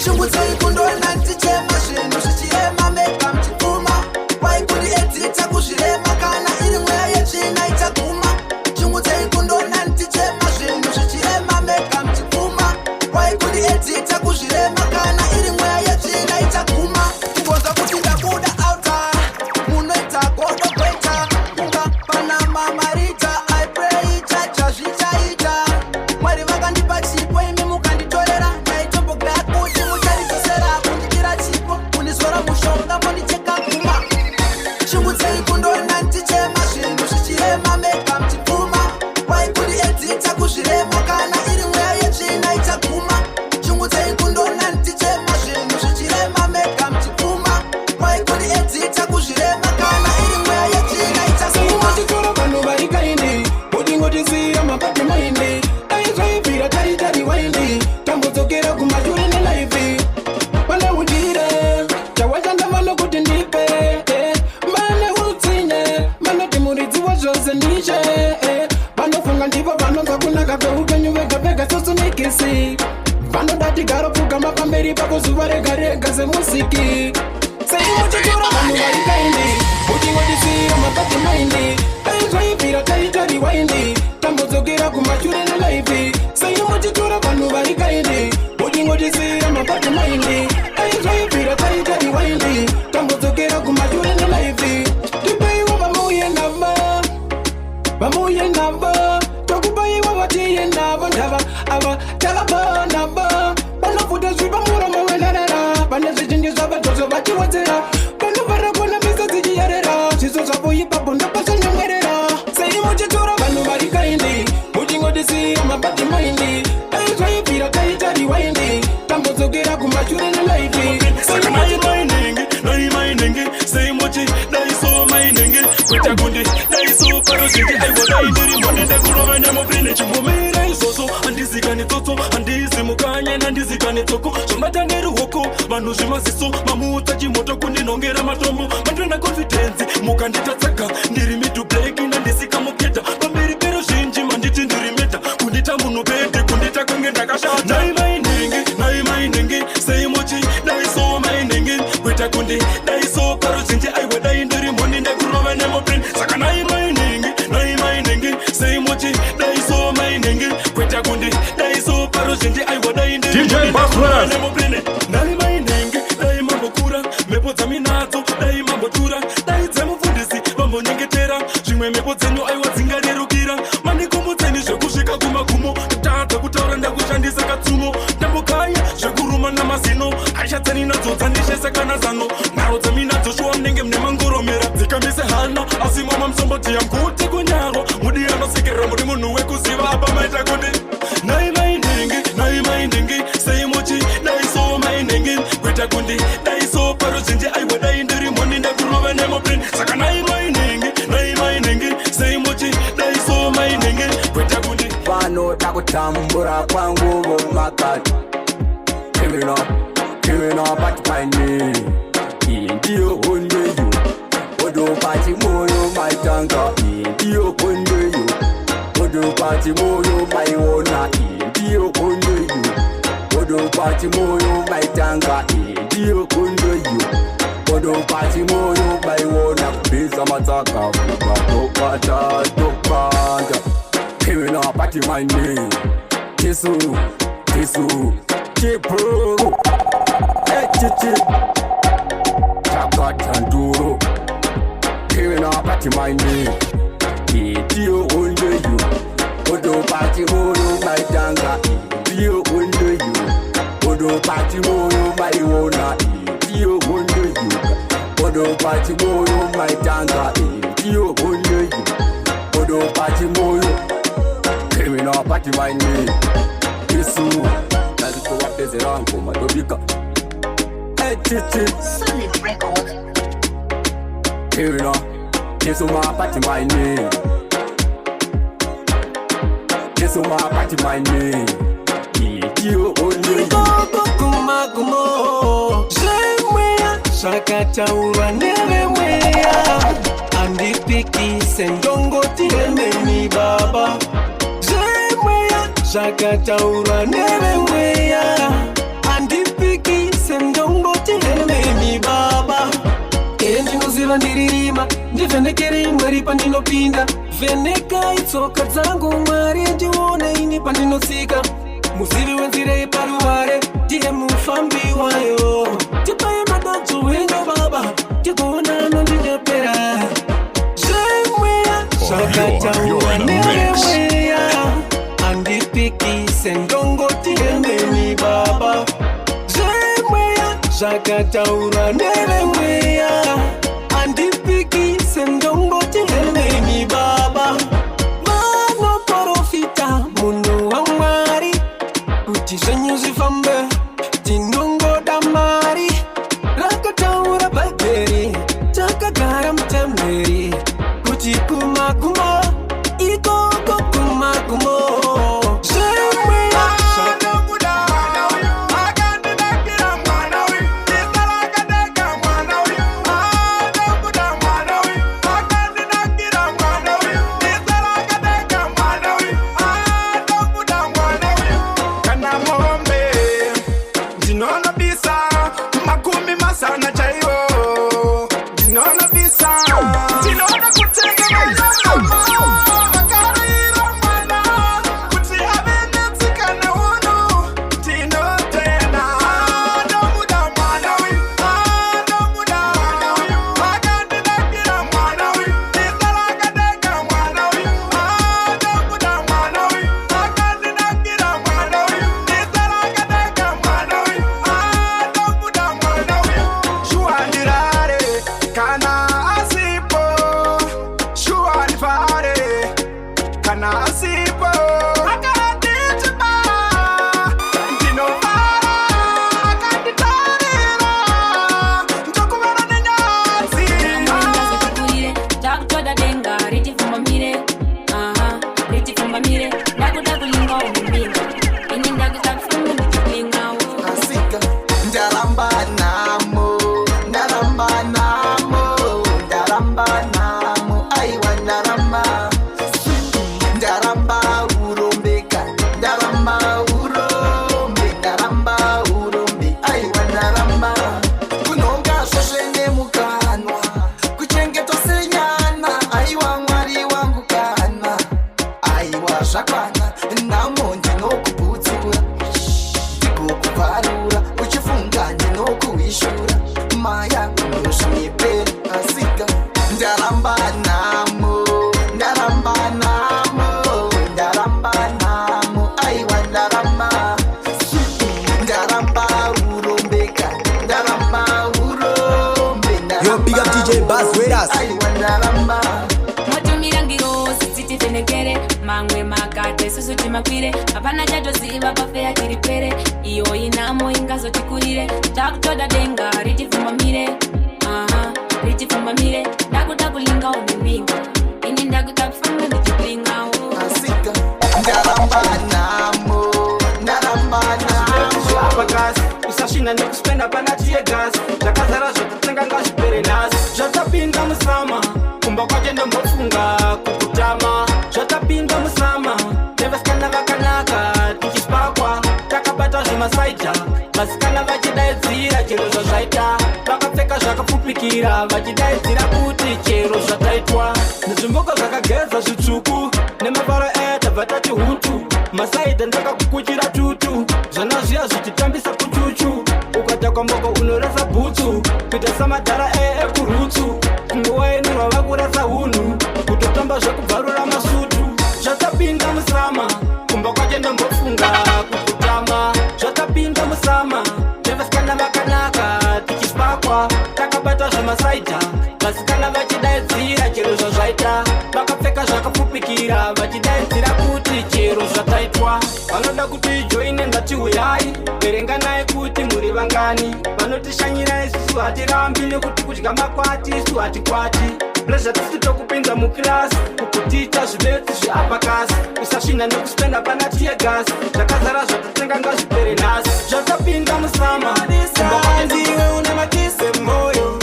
shungu dzeikundona ntichema zvinhu zvichirema meka mchipfuma waikuri edzita kuzvirema kana iri mweya yechina ichaguma shungu dzeikundona ntichema zvinhu zvichirema meka mchipfuma waikuri edzita kuzvirema kana iri mweya yechina ichaguma kugonza kuti ndabuda auta munoita godo kweta kunga pana mamarita I pray chacha zvichaita mwari vakandipa chipo imi mukanditorera naitombogaya kuti mucharitosera kundidira chipo munizora mushonga mondicheka kuma shungu dzeikundona ntichema zvinhu zvichirema meka mchipfuma waikuri edzita kuzvirema kana iri mweya yechina ichaguma shungu dzeikundona ntichema zvinhu zvichirema meka mchipfuma waikuri edzita kuzvirema kana iri mweya yechina ichaguma titora vanhu vari kaindi udingotisiya mabati maindi aizvaibvira taitari waindi tambodzokera kumashure nelaifi pane udire chawashanda vano kuti ndipe mane utsinye manoti muridzi wazvose ndishe vanofunga ndipo vanonzwa kunaka kweupenyu vega vega sosunikisi vanoda tigaro pfugama pamberi pako zuva rega rega semusiki seimuchitora vanhu vari kaindi udingotisiya mabati maindi aizvaibvira taitari waindi tambodzokera kumashure nelaifi seimuchitora vanhu vari kaindi udingotisiya mabati maindi aizvaibvira taitari waindi tambodzokera kumashure nelaifi tipeiwa vamouye navo tokupaiwa vatiye navo ndava ava takaba navo vanofuta zvipa muromo wendarara vane zvichinji zvavadzozo vachiwedzera vanovhara kona misa dzichiyerera zviso zvavo ipapo ndapasanyemwerera sei muchitora vanhu vari kaindi muchingodisiya mabati maindi aizvaibvira taitari waindi tambodzokera kumashure nelaifi saka naimainenge sei muchi daiso mainenge kuita kundi daiso parozhinji aivodaindiri monende kurova nemupine chimbomira izvozvo handizikani tsotso handizimukanye handizikani tsoko zvomata neruoko vanhu zvimaziso mamuutsa chimoto kundinhongera matombo mandona confidence mukanditatsaka ndiri midhubleki nandisika muketa pamberi peruzhinji manditi ndiri meta kundita munhu pete kundita kunge ndakashata naimainenge sei muchi daiso mainenge kuita kundi daiso paruzhinji aivodai ndiri mboni ndekurova nemupine saka naimainenge sei muchi daiso mainenge kuita kundi daiso paruzhinji aivodai ndiri nemupine naimainenge dai mambokura mhepo dzaminadzo dai mambotura dai dzemufundisi vambonyengetera zvimwe mhepo dzenyu aiwa dzingarerukira mandikombodzeni zvekusvika kumagumo kutadza kutaura ndakushandisa katsumo ndambokaya zvekuruma namazino aishatsani nadzo dzandishesekana zano nharo dzeminadzo shuwa munenge mune mangoromera dzikamise hana asi mama musombotiya mkuti kunyaro mudi anosekerera muri munhu wekuziva apa maita kuti naimainenge sei muchi daiso mainenge kuita kundi daiso paruzhinji aiwadai ndiri mboni ndekurova nemupine saka naimainenge sei muchi daiso mainenge kuita kundi vanoda kutambura kwangu vomakati criminal patmaini indiyo hondeyo odopati moyo maitanga indiyo hondeyo odopati moyo maiona indiyo hondeyo odopati moyo maitanga indiyo hondeyo Odo pati moyo baiwona Bisa mataka Fuka tokata tokata Kevin up party my name Kisu Chipu Chichi Chakatanduro Kevin up party my name Idio under you Odo pati moyo baitanga Idio under you Odo pati moyo baiwona Idio under you Odo pati moyo baitanga Idio under you Odo pati moyo Kevin up party my name Kisu That's the what is around for my Dobika Chichi Solid record. Kevin up Kisu my party my name Kisu my party my name Idio under you Kumakumo Zemwea Sakata ura neve mwea Andipiki sendongo tiremeni baba Zemwea Sakata ura neve mwea Andipiki sendongo tiremeni baba Endi nuziva ndiririma Ndivhenekere imwari pandinopinda Vheneka itsoka dzangu mwari ndione ini pandinotsika Muzivi wenzire paruware Ndiye mufambi wayo Tipaye madanzo wenyo baba Tikona nondinepera Zemwea Sakata ura neve mwea Andipiki sendongo tiremeni baba Zemwea Sakata ura neve mwea Andipiki sendongo tiremeni baba Mano porofita muno wa mwari Kuti zenyu zifambe tinongo damari Rakataura baiberi Takagara mtemeri Kuti kumakuma Ikoko kumakumo Zemwea Big up DJ Bazzy Werras. Motumirangiro siti tenekere mangwe makate susu timakwire apana chato ziva pafea tiripere iyo inamo ingazo tikurire takutoda denga ritifumamire ritifumamire ndakulinga umimbinga ini ndakutafanga ndichiplinga asika ndaramba namo gas usashina nekuspenda pana tiye gas zvakazara zvokutenga ngazvipere nhasi zvatapinda musama kumba kwache ndombofunga kukutama zvatapinda musama nevasikana vakanaka tichispakwa takabata zvemasaija vasikana vachidaidzira chero zvazvaita vakapfeka zvakapfupika vakapfupikira vachidaidzira kuti chero zvataitwa nezvimboka zvakageza zvitsvuku nemavara tabva tati hutu masaidha ndakakukuchira tutu zvana zviya zvichitambisa kuchuchu ukatakwa mboko unorasa bhutsu kuita samadhara ekurutsu nguva yenu rwava kurasa unhu kutotamba zvekubvarura masutu zvatapinda musama kumba kwache ndombofunga kukutama zvatapinda musama nevasikana vakanaka tichispakwa takabata zvemasaidha vasikana vachidaidzira chero zvazvaita vakapfeka zvakapfupikira vachidaidzira kuti chero zvataitwa vanoda kuti joine ngatiuyai verenganai kuti muri vangani vanotishanyira isusu hatirambi nekuti kudya makwati isu hatikwati plezhatisi tokupinza mukirasi kukuticha zvibetsi zveapakasi usasvinda nekuspenda pana tiegasi zvakazara zvatatenga ngazvipere nhasi zvatapinda musama ndiwe una makise moyo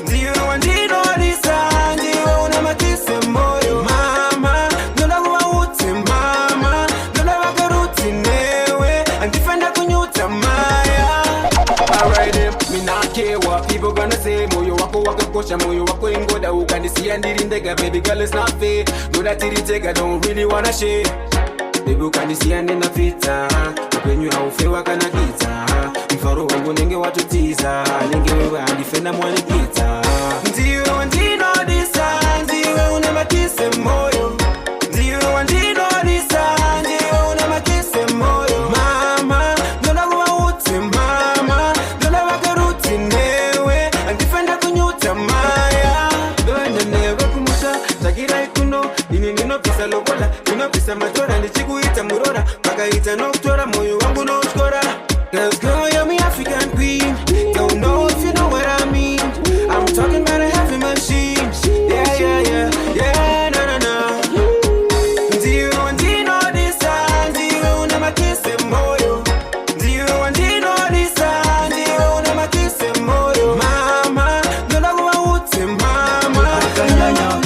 ndiwe wandinodisa ndiwe una makise moyo mama ndoda kuvautse mama ndoda vakarutsi newe andifenda kunyutsa maya alright minakewa people gonna say moyo wako wakakosha moyo wako ingoda ukandisiya ndiri ndega baby girl it's not fair ndoda tiritega don't really wanna share baby ukandisiya ndina pizza upenyu haufe wakanakidza mfaro wangu nenge watutiza nenge wewe andifenda mwanikidza ndiwe wandinodisa ndiwe una makise moyo ndiwe wandinodisa ndiwe una makise moyo mama ndoda kuvautse mama ndoda vakarutsi newe andifenda kunyutsa maya ndoenda newe kumusha takirai kuno ini ndinopisa lobola ndinopisa matora ndichikuita murora pakaita nokutora moyo wangu notyora Cause girl, you're me African queen. Don't know if you know what I mean. I'm talking about a heavy machine. Yeah, na. Ndiwe wandinodisa, ndiwe una makise moyo. Ndiwe wandinodisa, ndiwe una makise moyo. Mama, ndoda kuvautse mama. Akanyanya,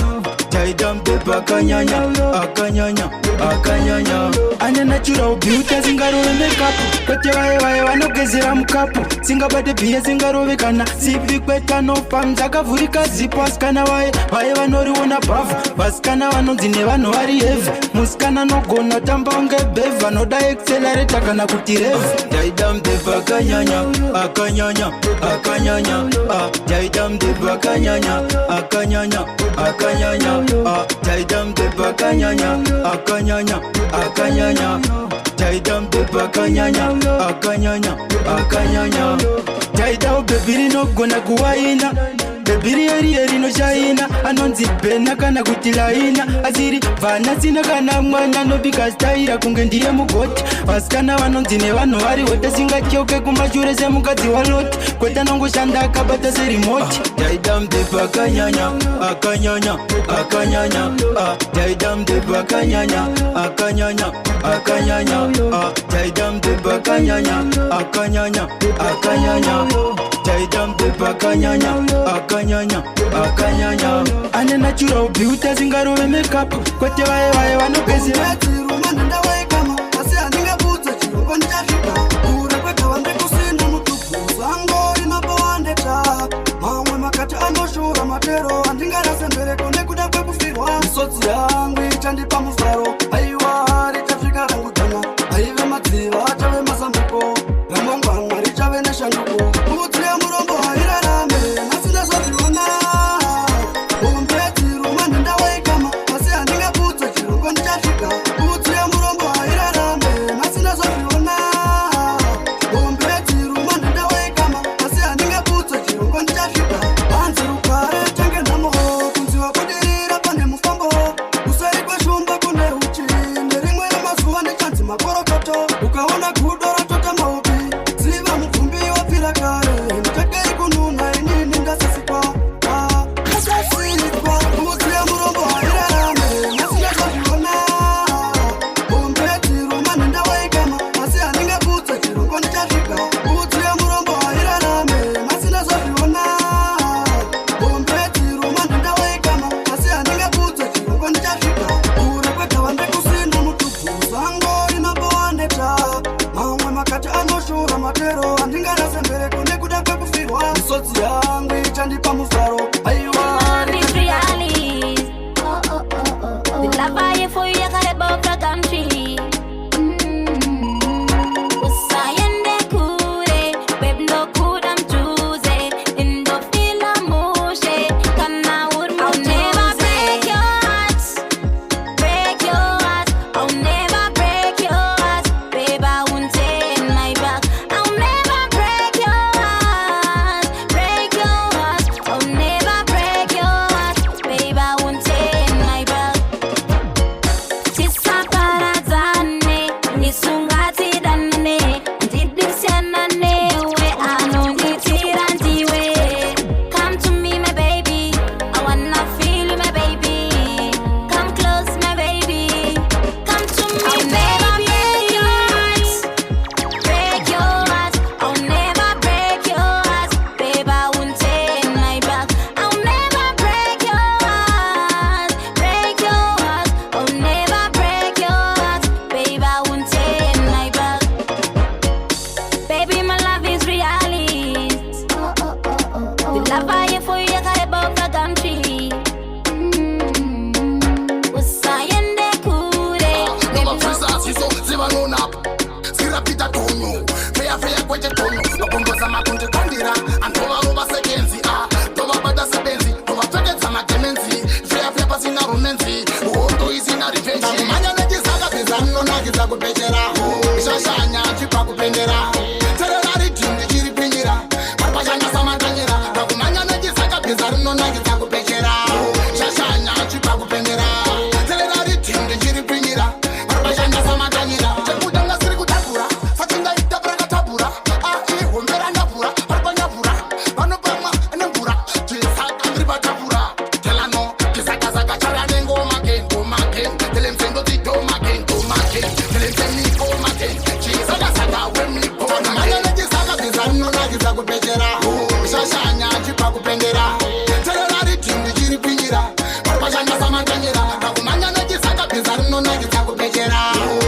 taidam pepa akanyanya, akanyanya. Ane natural beauty zingarove makeup kwete vaye vanogezera mukapu singabate bhiye zingarovekana zipi kweta nopam dzakavhurika zipo asikana vaye vanoriona bhavhu vasikana vanonzi nevanhu vari hevhi musikana nogona tamba unge bhevhu vanoda accelerata kana kuti revhu taida mudhebhu akanyanya taida mudhebhu akanyanya taida mudhebhu akanyanya taida mudhebhu akanyanya taida ubhebhi rinogona kuwaina bhebhi riye rinoshaina anonzi bhena kana kuti laina asiri vana sina kana mwana nobika staira kunge ndiye mugoti vasikana vanonzi nevanhu vari hote singatyoke kumashure semukadzi waloti kweta nongoshanda akabata serimoti taida mudhebhu akanyanya taida mudhebhu akanyanya taida mudhebhu akanyanya taida mudhebhu akanyanya ane natural beauty asingarove makeup kwete vaye vanogezera asi handingabudze chirungo ndichasvika kure kwegava ndikusina mutupu zangori mapowandeta mamwe makati anoshura matero handingarase mbereko nekuda kwekufirwa misodzi yangu ichandipa mufaro aiwa richasvika rangu dzana aive madziva achave mazambuko ramangwana richave neshanduko mudzi yamurombo hairarame asina zozviona umbetsiruma nhendawaikama asi handingabudze chirungo ndichasvika mudzi yamurombo hairarame asina zozviona you for you got above the country.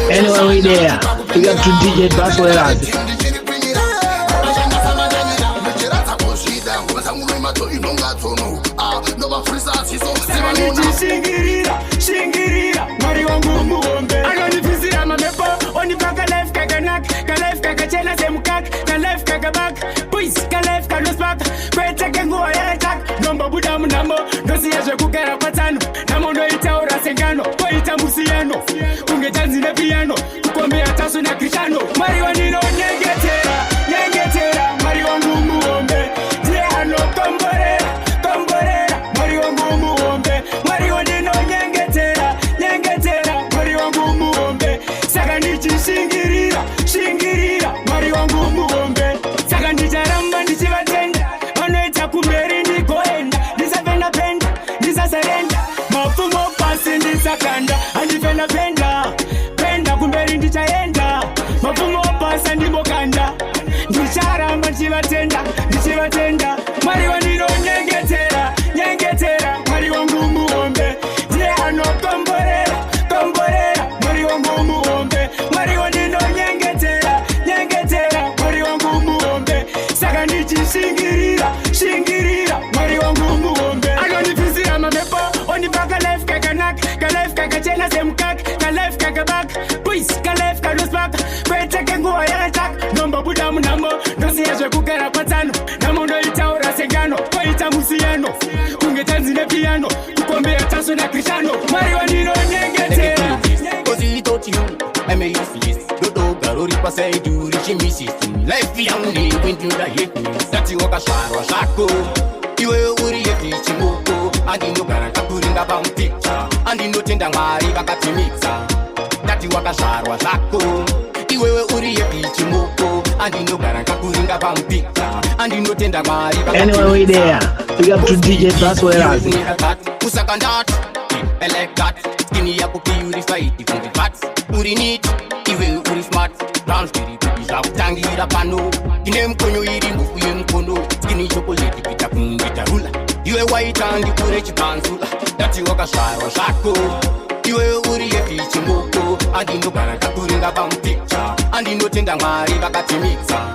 Anyway, we there. We got to DJ Bazzy Werras. Shingirira, Mari wangu muombe. Anonifisira mamepo, onipaka life kaganak, ka life kagachela semkak, ka life kagabak, puis ka life kanospak, kwete kengu ayatak, nomba buda munamo, dosi yaje kukera patano, namo no itaura sengano, ko itamusiano, ungetanzi na piano, kukombe atasu na krishano, Mari wanino nyengetera, Mari wangu muombe, diano komborera, Mari wangu muombe, Mari wanino nyengetera, Mari wangu muombe, saka ndichi shingirira, Mari wangu muombe, saka ndicharamba ndichivatenda, vanoita kumberi ndigoenda, ndisapenda penda, ndisasarenda, mafumo pasi ndisakanda, handipenda penda kumberi ndichaenda, mafumo pasi ndimokanda, ndicharamba ndichivatenda, Mari wanino nyengetera, Mari wangu muombe, ndiye anokomborera, Mari wangu muombe, Mari wanino nyengetera, Mari wangu muombe, saka ndichishingirira, Mari wangu muombe, anonifisira mamepo, onipaka life kaganak, ka life kagachela semkak, ka life kagabak, puis ka life kanospak, kwete kengu ayatak, nomba buda munamo, dosi yaje kukera patano, namo no itaura sengano, ko itamusiano, ungetanzi na piano, kukombe atasu na krishano, Mari wanino nyengetera. I may use this. Dodo garori pasa idu richi misi. Life yangu when you da hit me. Sati waka sharo shako. Iwe uri yeti chimoko. Andi no garanta kuringa bam picture. Andi no tenda ngari bakati mixa. Dati waka sharo shako. Iwe uri yeti chimoko. Andi no garanta kuringa bam picture. Andi no tenda ngari bakati mixa. Anyway, we there. We got to DJ Bazzy Werras. Usakandat. I like that. Skinny yako purify the from the fats. Uri neat, iwe uri smart. Brown skinny baby sharp, tangira pano. Kine mkonyo iri mbufu ye mkono. Skinny chocolate pita kungita rula. Iwe white and ure chipansula. Dati waka sharo shako. Iwe uri ye fichi moko. Andi no garanta kuringa bam picture. Andi no tenda ngari bakati mixa.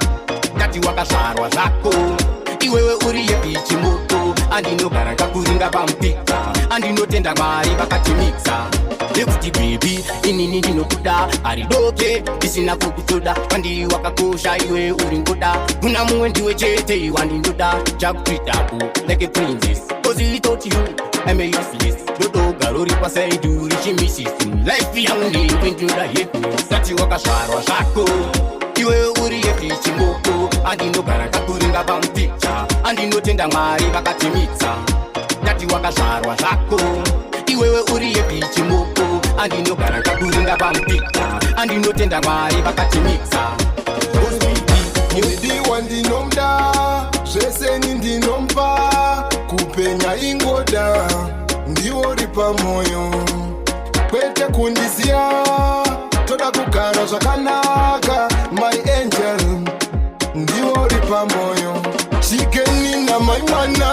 Dati waka sharo shako. iwewe uri yepichi moto andinogara kakuringa pampika andinotenda Mwari vakatimixa nekuti baby inini ndinokuda aridoke isina kukutoda kwandiri wakakosha iwe uri ngoda kuna mumwe ndiwe chete wandindoda chakuitapo like a princess cause he taught you I'm a useless dodoga rori pasaidu richimisisi life yangu ndipinduda happiness sati wakasvarwa zvako iwe uri yepichi moto andinogara kakuringa pampicture andinotenda Mwari vakatimixa ndati wakazvarwa zvako iwewe uri yepichi moto andinogara kakuringa pampika andinotenda Mwari vakatimixa mudiwa ndinomda zvese nindinompa kupenya ingoda ndiwo ripa moyo kwete kundisiya toda kugara zvakanaka my angel ndiwo ripa moyo chikenina my mwana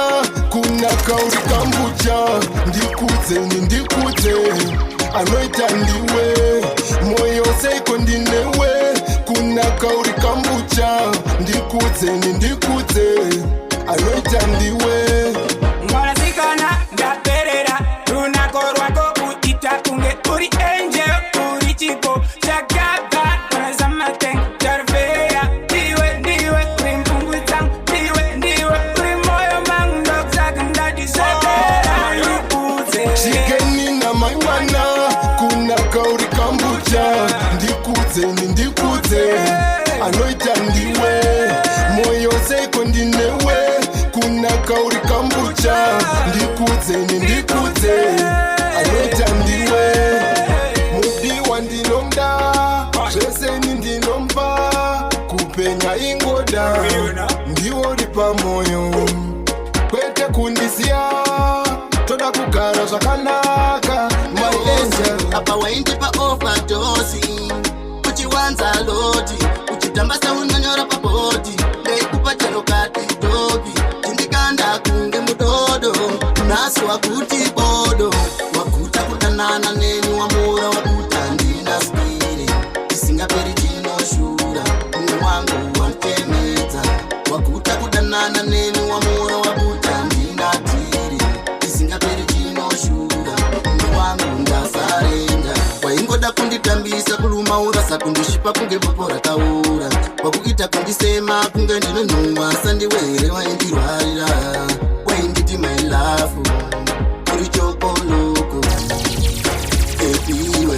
kuna kauri kambucha ndikudze anoita ndiwe moyo seiko ndinewe kuna kauri kambucha ndikudze anoita ndiwe mwanasikana ndaperera runako rwako kuita kunge uri angel uri chipo chakabva unazamateng charveya ndiwe uri mpungu dzangu ndiwe uri moyo mangu ndokusaka ndadisepera ndikudze chikenina my mwana kuna kauri kambucha ndikudze anoita ndiwe moyo seiko ndinewe kuna kauri kambucha ndikudze anoita ndiwe mudiwa ndinomda zvese nindinompa kupenya ingoda ndiwo ripa moyo kwete kundisiya toda kugara zvakanaka my angel apa waindipa overdose uchiwanza loti uchitambasa unonyora pabodi ndeikupa chero kati dobi tindikanda kunge mudodo naso wakuti bodo wakuta kudanana neni wamura wakuta ndina spiri isingaperi chinoshura mune wangu wamtemedza wakuta kudanana neni wamura wakuta ndina tiri isingaperi chinoshura mune wangu ndasarenda waingoda kunditambisa kuluma urasa kundishipa kunge popo rakaura wakuita kundisema kunge ndinonhuwa sandiwere waindirwarira wainditi my love uri chokoloko epiwe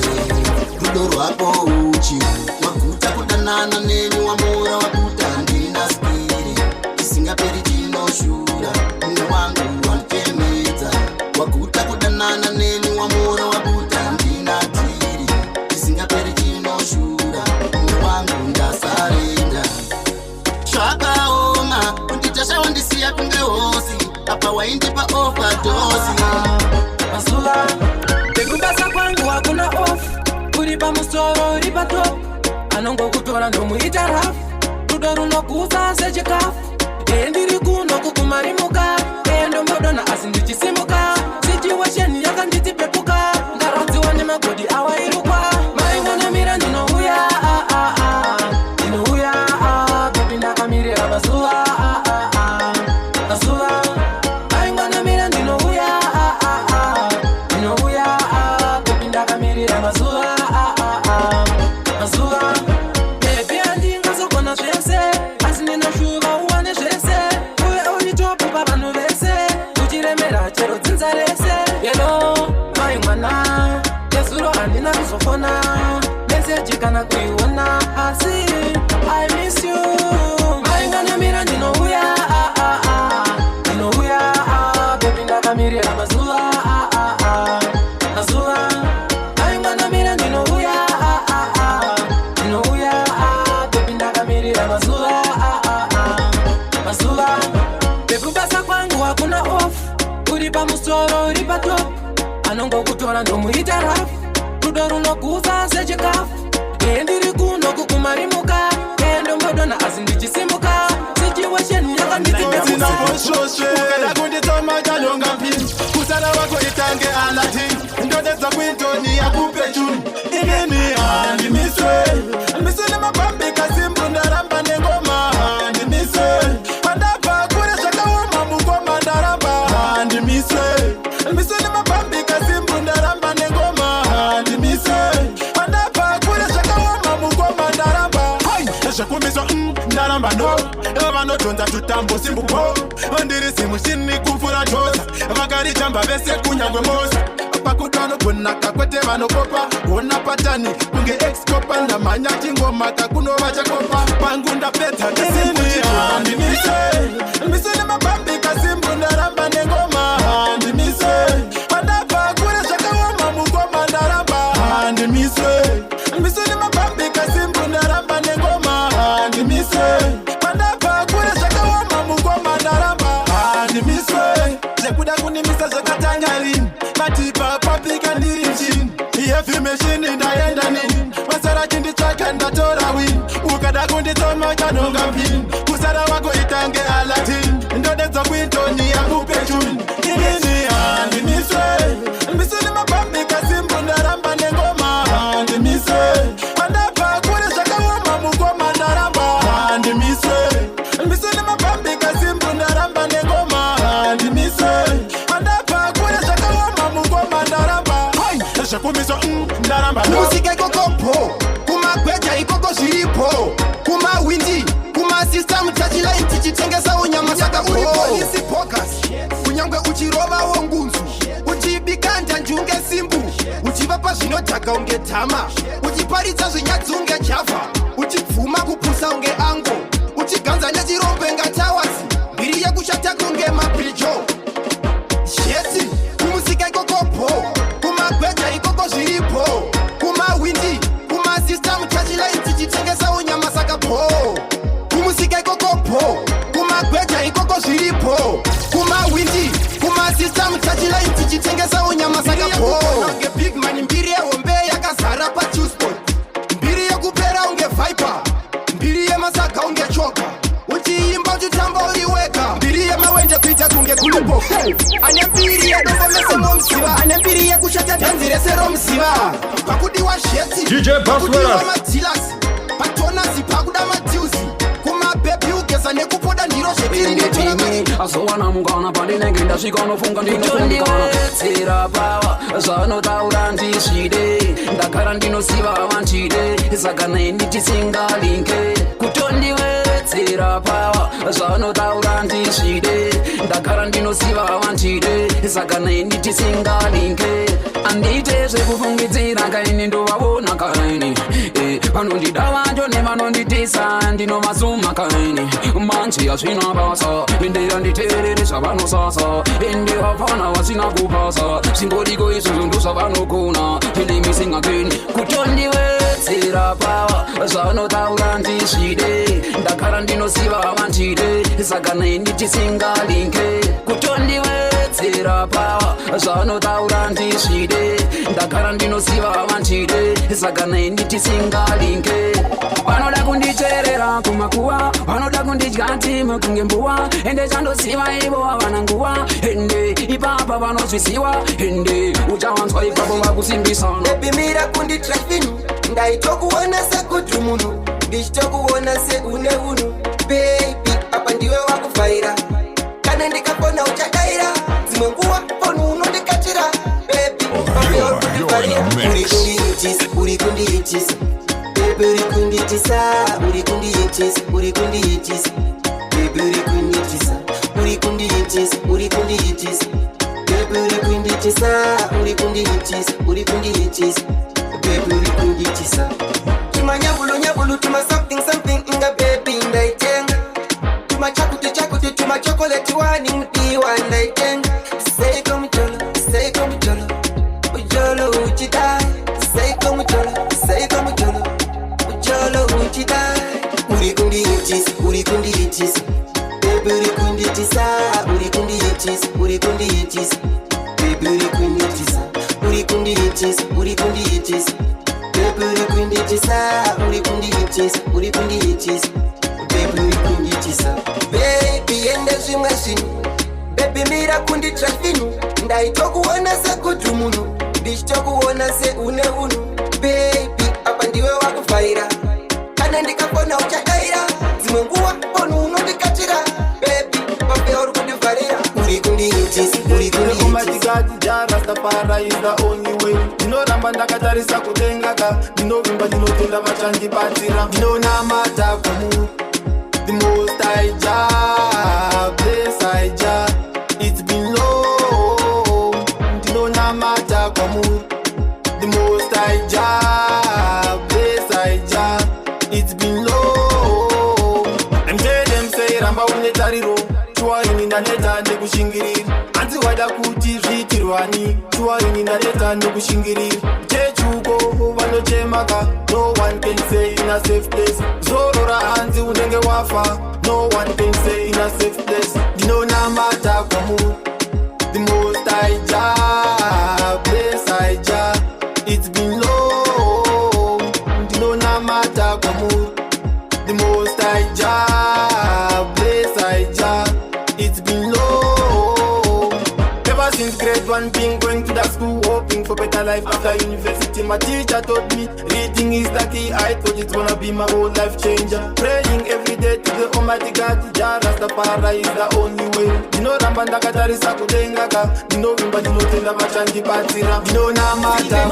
rudo rwako uchi wakuta kudanana neni wamura wakuta ndina spiri isingaperi chinoshura mune wangu wamtemedza wakuta kudanana neni wamura wakuta ndina tiri isingaperi chinoshura mune wangu ndasarenda zvakaoma kunditasha wandisiya kunge hosi apa waindipa overdose mazuva ndekubasa kwangu hakuna off uri pamusoro uri patop anongokutora ndomuita rafu rudo runokusa sechikafu ndiri kuno kukumarimuka ndombodona asi ndichisimuka situation yakanditipepuka ndaradziwa nemagodi awairukwa maingwanamira ndinouya bebi ndakamirira mazuva aingwanamira ndinouya bebi ndakamirira mazuva bebi andingazogona zvese asi ndinoshuva uwane zvese uye uri topu pavanhu vese uchiremera chero dzinza rese yelo maimwana yezuro handina kuzofona meseji kana kuiona asi I miss you maingwanamira ndinouya bebi ndakamirira mazuva aingwanamira ndinouya bebi ndakamirira mazuva bekubasa kwangu hakuna off uri pamusoro uri patop anongokutora ndomuita rafu rudo runokusa sechikafu ndiri kuno kukumarimuka ndombodona asi ndichisimuka situation ukada kunditoma kalonga mpini kusala wako itange alati ndodeza kwintoni yakupe chuni inini ndimiswe nemapambi kasimbu ndaramba nengoma ndimiswe pandapa kure ndaramba no vanotonza tutambo simbupo ndiri simushini kumfura choza vakarichamba vese kunyangwe moza pakutano kunaka kwete vanokopa ona patani kunge excopa ndamhanya chingoma kakunova chakopa pangu ndapedza ndimise nemabambi kasimbu ndaramba nengoma ndimise pandabva kure zvakaoma mungoma ndaramba ndimise nemabambi kasimbu ndaramba nengoma ndimise pandabva kure zvakaoma mungoma ndaramba ndimise zvekuda kunimisa zvakatanga rini matipa papika ndiri mchini yefi meshini ndaenda nini masara chinditsvaka ndatora wini ukada kunditsoma chanonga mpini kusara wako itange alatini ndodedza kuitoni yakupe chuni inini ndimise nemabambi kasimbu ndaramba nengoma ndimise pandabva kure zvakaoma mungoma ndaramba ndimise nemabambi kasimbu ndaramba nengoma ndimise pandabva kure zvakaoma mungoma ndaramba zvekumiswa ndaramba musika ikokopo kumagweja ikoko zviripo kumawindi kumasystem tachilaini tichitengesa unyama saka uri polisi bogas kunyange uchirovawo ngunzu uchibikanda njunge simbu uchivapa zvinodhaka unge tama uchiparidza zvinyadzi unge java uchibvuma kupusa unge ango uchiganza nechirombe ngatawazi mbiri yekushata kunge mabrijo sheti kumusika ikokopo kumagweja ikoko zviripo kumawindi kumasystem tachilaini tichitengesa unyama saka kumusika ikokopo kumagweja ikoko zviripo kumawindi kumasystem tachilaini tichitengesa unyama saka unge big man mbiri yehombe yakazara pachuspot mbiri yekupera unge viper mbiri yemasaga unge choka uchiimba uchitamba uri wega mbiri yemawende kuita kunge kulupo ane mbiri yadokomesemo mziva ane mbiri yekushata dhanzi rese romuziva pakudiwa sheti pakudiwa madilasi patonasi pakuda matiusi kumabhebhi ugeza nekupoda ndiro zvetiri azowana mungana pandinenge ndasvika unofunga ndinofungana pawa zvanotaura ndisvide ndagara ndinosiva vantide saka nei nditisingalinge kutondiwedzera pawa zvanotaura ndisvide ndagara ndinosiva vantide saka nei nditisingalinge andite zvekufungidzira kaini ndovavona kaini vanondida vanjo nevanonditisa ndinovasuma kaini manje hazvina basa ende anditeerere zvavanosasa ende vafana vasina kupasa zvingodiko izvozvo ndozvavanogona tilimisingakeni kutondiwedzera pawa zvanotaura ndisvide ndagara ndinosiva vantide saka nei nditisingalinge kutondiwedzera pawa zvanotaura ndisvide ndagara ndinosiva vantide saka nei nditisingalinge vanoda kundicherera kumakuwa vanoda kundidya timu kunge mbuwa ende chandosiva ivo havana nguwa ende ipapa vanozvisiwa ende uchawanzwa ipapo vakusimbisana nepimira kunditrafinu ndaitokuona sekuti munhu ndichitokuona seune unhu bebi apa ndiwe wakuvhaira kana ndikafona uchadaira dzimwe nguwa fonhu unondikatira bebi uri kundiitisa bebi uri kundiitisa uri kundiitisa uri kundiitisa bebi uri kundiitisa uri kundiitisa uri kundiitisa bebi uri kundiitisa uri kundiitisa uri kundiitisa bebi uri kundiitisa tumanyabulu tuma something inga bebi ndaitenga tuma chakuti tuma chocolate wani mdiwa ndaitenga seiko mcholo ujolo uchidai seiko mcholo ujolo uchidai uri kundiitisa bebi uri kundiitisa uri kundiitisa uri kundiitisa bebi uri kundiitisa uri kundiitisa uri kundiitisa bebi uri kundiitisa uri kundiitisa uri kundiitisa bebi uri kundiitisa bebi ende zvimwe zvinhu bebi mira kunditrafinu ndaitokuona sekuti munhu ndichitokuona seune unhu bebi apa ndiwe wakuvhaira kana ndikafona uchadaira dzimwe nguwa fonhu unondikatira bebi pape uri kundivharira uri kundiitisa uri Rastafari is the only way. Ndinoramba ndakatarisa kudengaka ndinovimba ndinotenda vachandibatsira ndinonamata kumu The most I job, bless I job. It's been low, no matter come. The most I job, bless I job. It's been low. Them say ramba unetariro. Chua ini naleta nekushingiriri. Anzi wada kuti zvitirwani. Chua ini naleta nekushingiriri. Chechuko vanochemaka. No one can say in a safe place. Zorora anzi unenge wafa. No one can say in a safe place. Dino na mata kwamu. The most I job, place I job. It's been low. Dino na mata kwamu. The most I job, place I job. It's been low. Ever since grade 1, been going to that school, hoping for better life after university. My teacher told me reading is the key. I thought it's gonna be my whole life changer. Praying every day to the Almighty God. Jah Rastafari is the only way. Dino rambanda katarisa kudengaka. Dino wimba dino tenda vachanti patira. Dino na mata.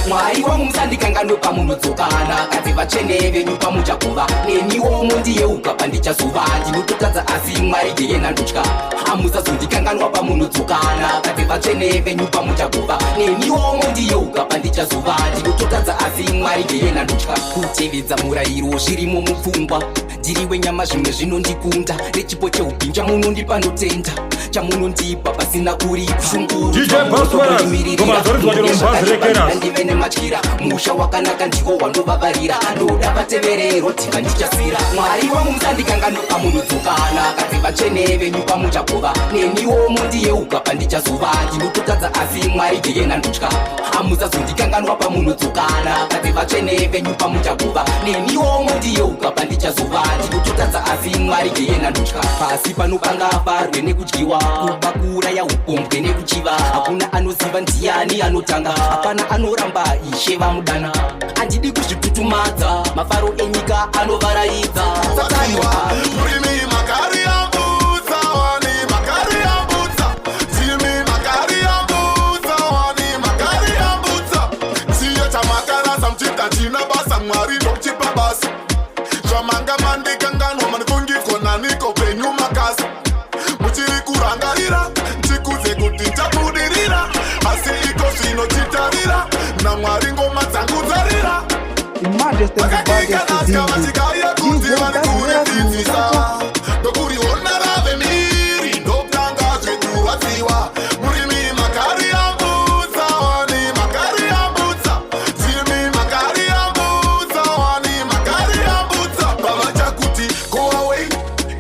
Mwari wamusandikangano pamunodzokana kadzi vachene venyu pamuchakuva neniwo mondiyeuka pandichazuva ndinototadza asi mwari ndiyena ndotya hamusazondikanganwa pamunodzokana kadzi vachene venyu pamuchakuva neniwo mondiyeuka pandichazuva ndinototadza asi mwari ndiyena ndotya kutevedza murayiro zvirimo mupfungwa ndiriwe nyama zvimwe zvinondikunda nechipo cheupi chamunondipa ndotenda chamunondipa pasina kuri kushungurundivene matyira musha wakanaka ndiwo wandovavarira ndoda vateverero tika ndichasira mwari wamusandikangano pamunodzokana kadzi vachene venyu pamuchakova neniwo mondiyeuka pandichazuva ndinototadza asi mwari ndiyena ndotya hamusazondikanganwa pamunodzokana kadzi vachene venyu pamuchakova neniwo mondiyeuka pandichazuva ndinototadza asi mwari ndiyena ndotya pasi panopanga farwe nekudyiwa kubakura yaupombwe nekuchiva hakuna anoziva ndiani anotanga hapana anoramba ishe vamudana handidi kuzvitutumadza mafaro enyika anovaraidza china basa mwari ndochipa basa zvamanga mandikanganwa manikungikona niko penyu makasa muchiri kurangarira chikudze kuti chabudirira asi iko zvinochitarira namwari ngoma dzangu dzarira vakakikanaskavachikaya kuti vari kuridzidzisa ndokuriona rave miri ndotanga zvekurwadziwa murimi makari yambudza wani makari yambudza zimi makari yambudza wani makari yambudza pavachakuti go away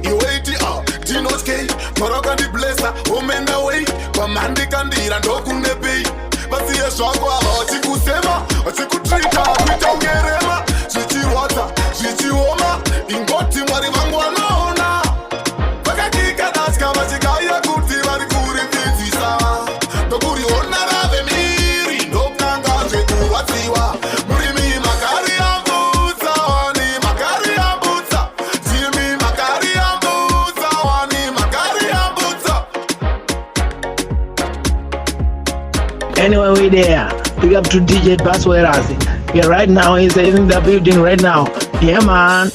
iwaiti tinotye marokandibhlesa omenda way kwamandikandira ndokunepei vasiye zvako ava vachikusema vachikutrita kuita ungerema zvichirwadza zvichioma ingoti mwari vangu vanoona vakakikadatya vachikaya kuti vari kuridzidzisa ndokuriona rave miri ndokanga zvekurwadziwa murimi makari yambudza wani makari yambudza zimi makari yambudza wani makari yambudza. Anyway, we there. Big up to DJ Bazzy Werras. Yeah, right now he's in the building right now. Yeah, man.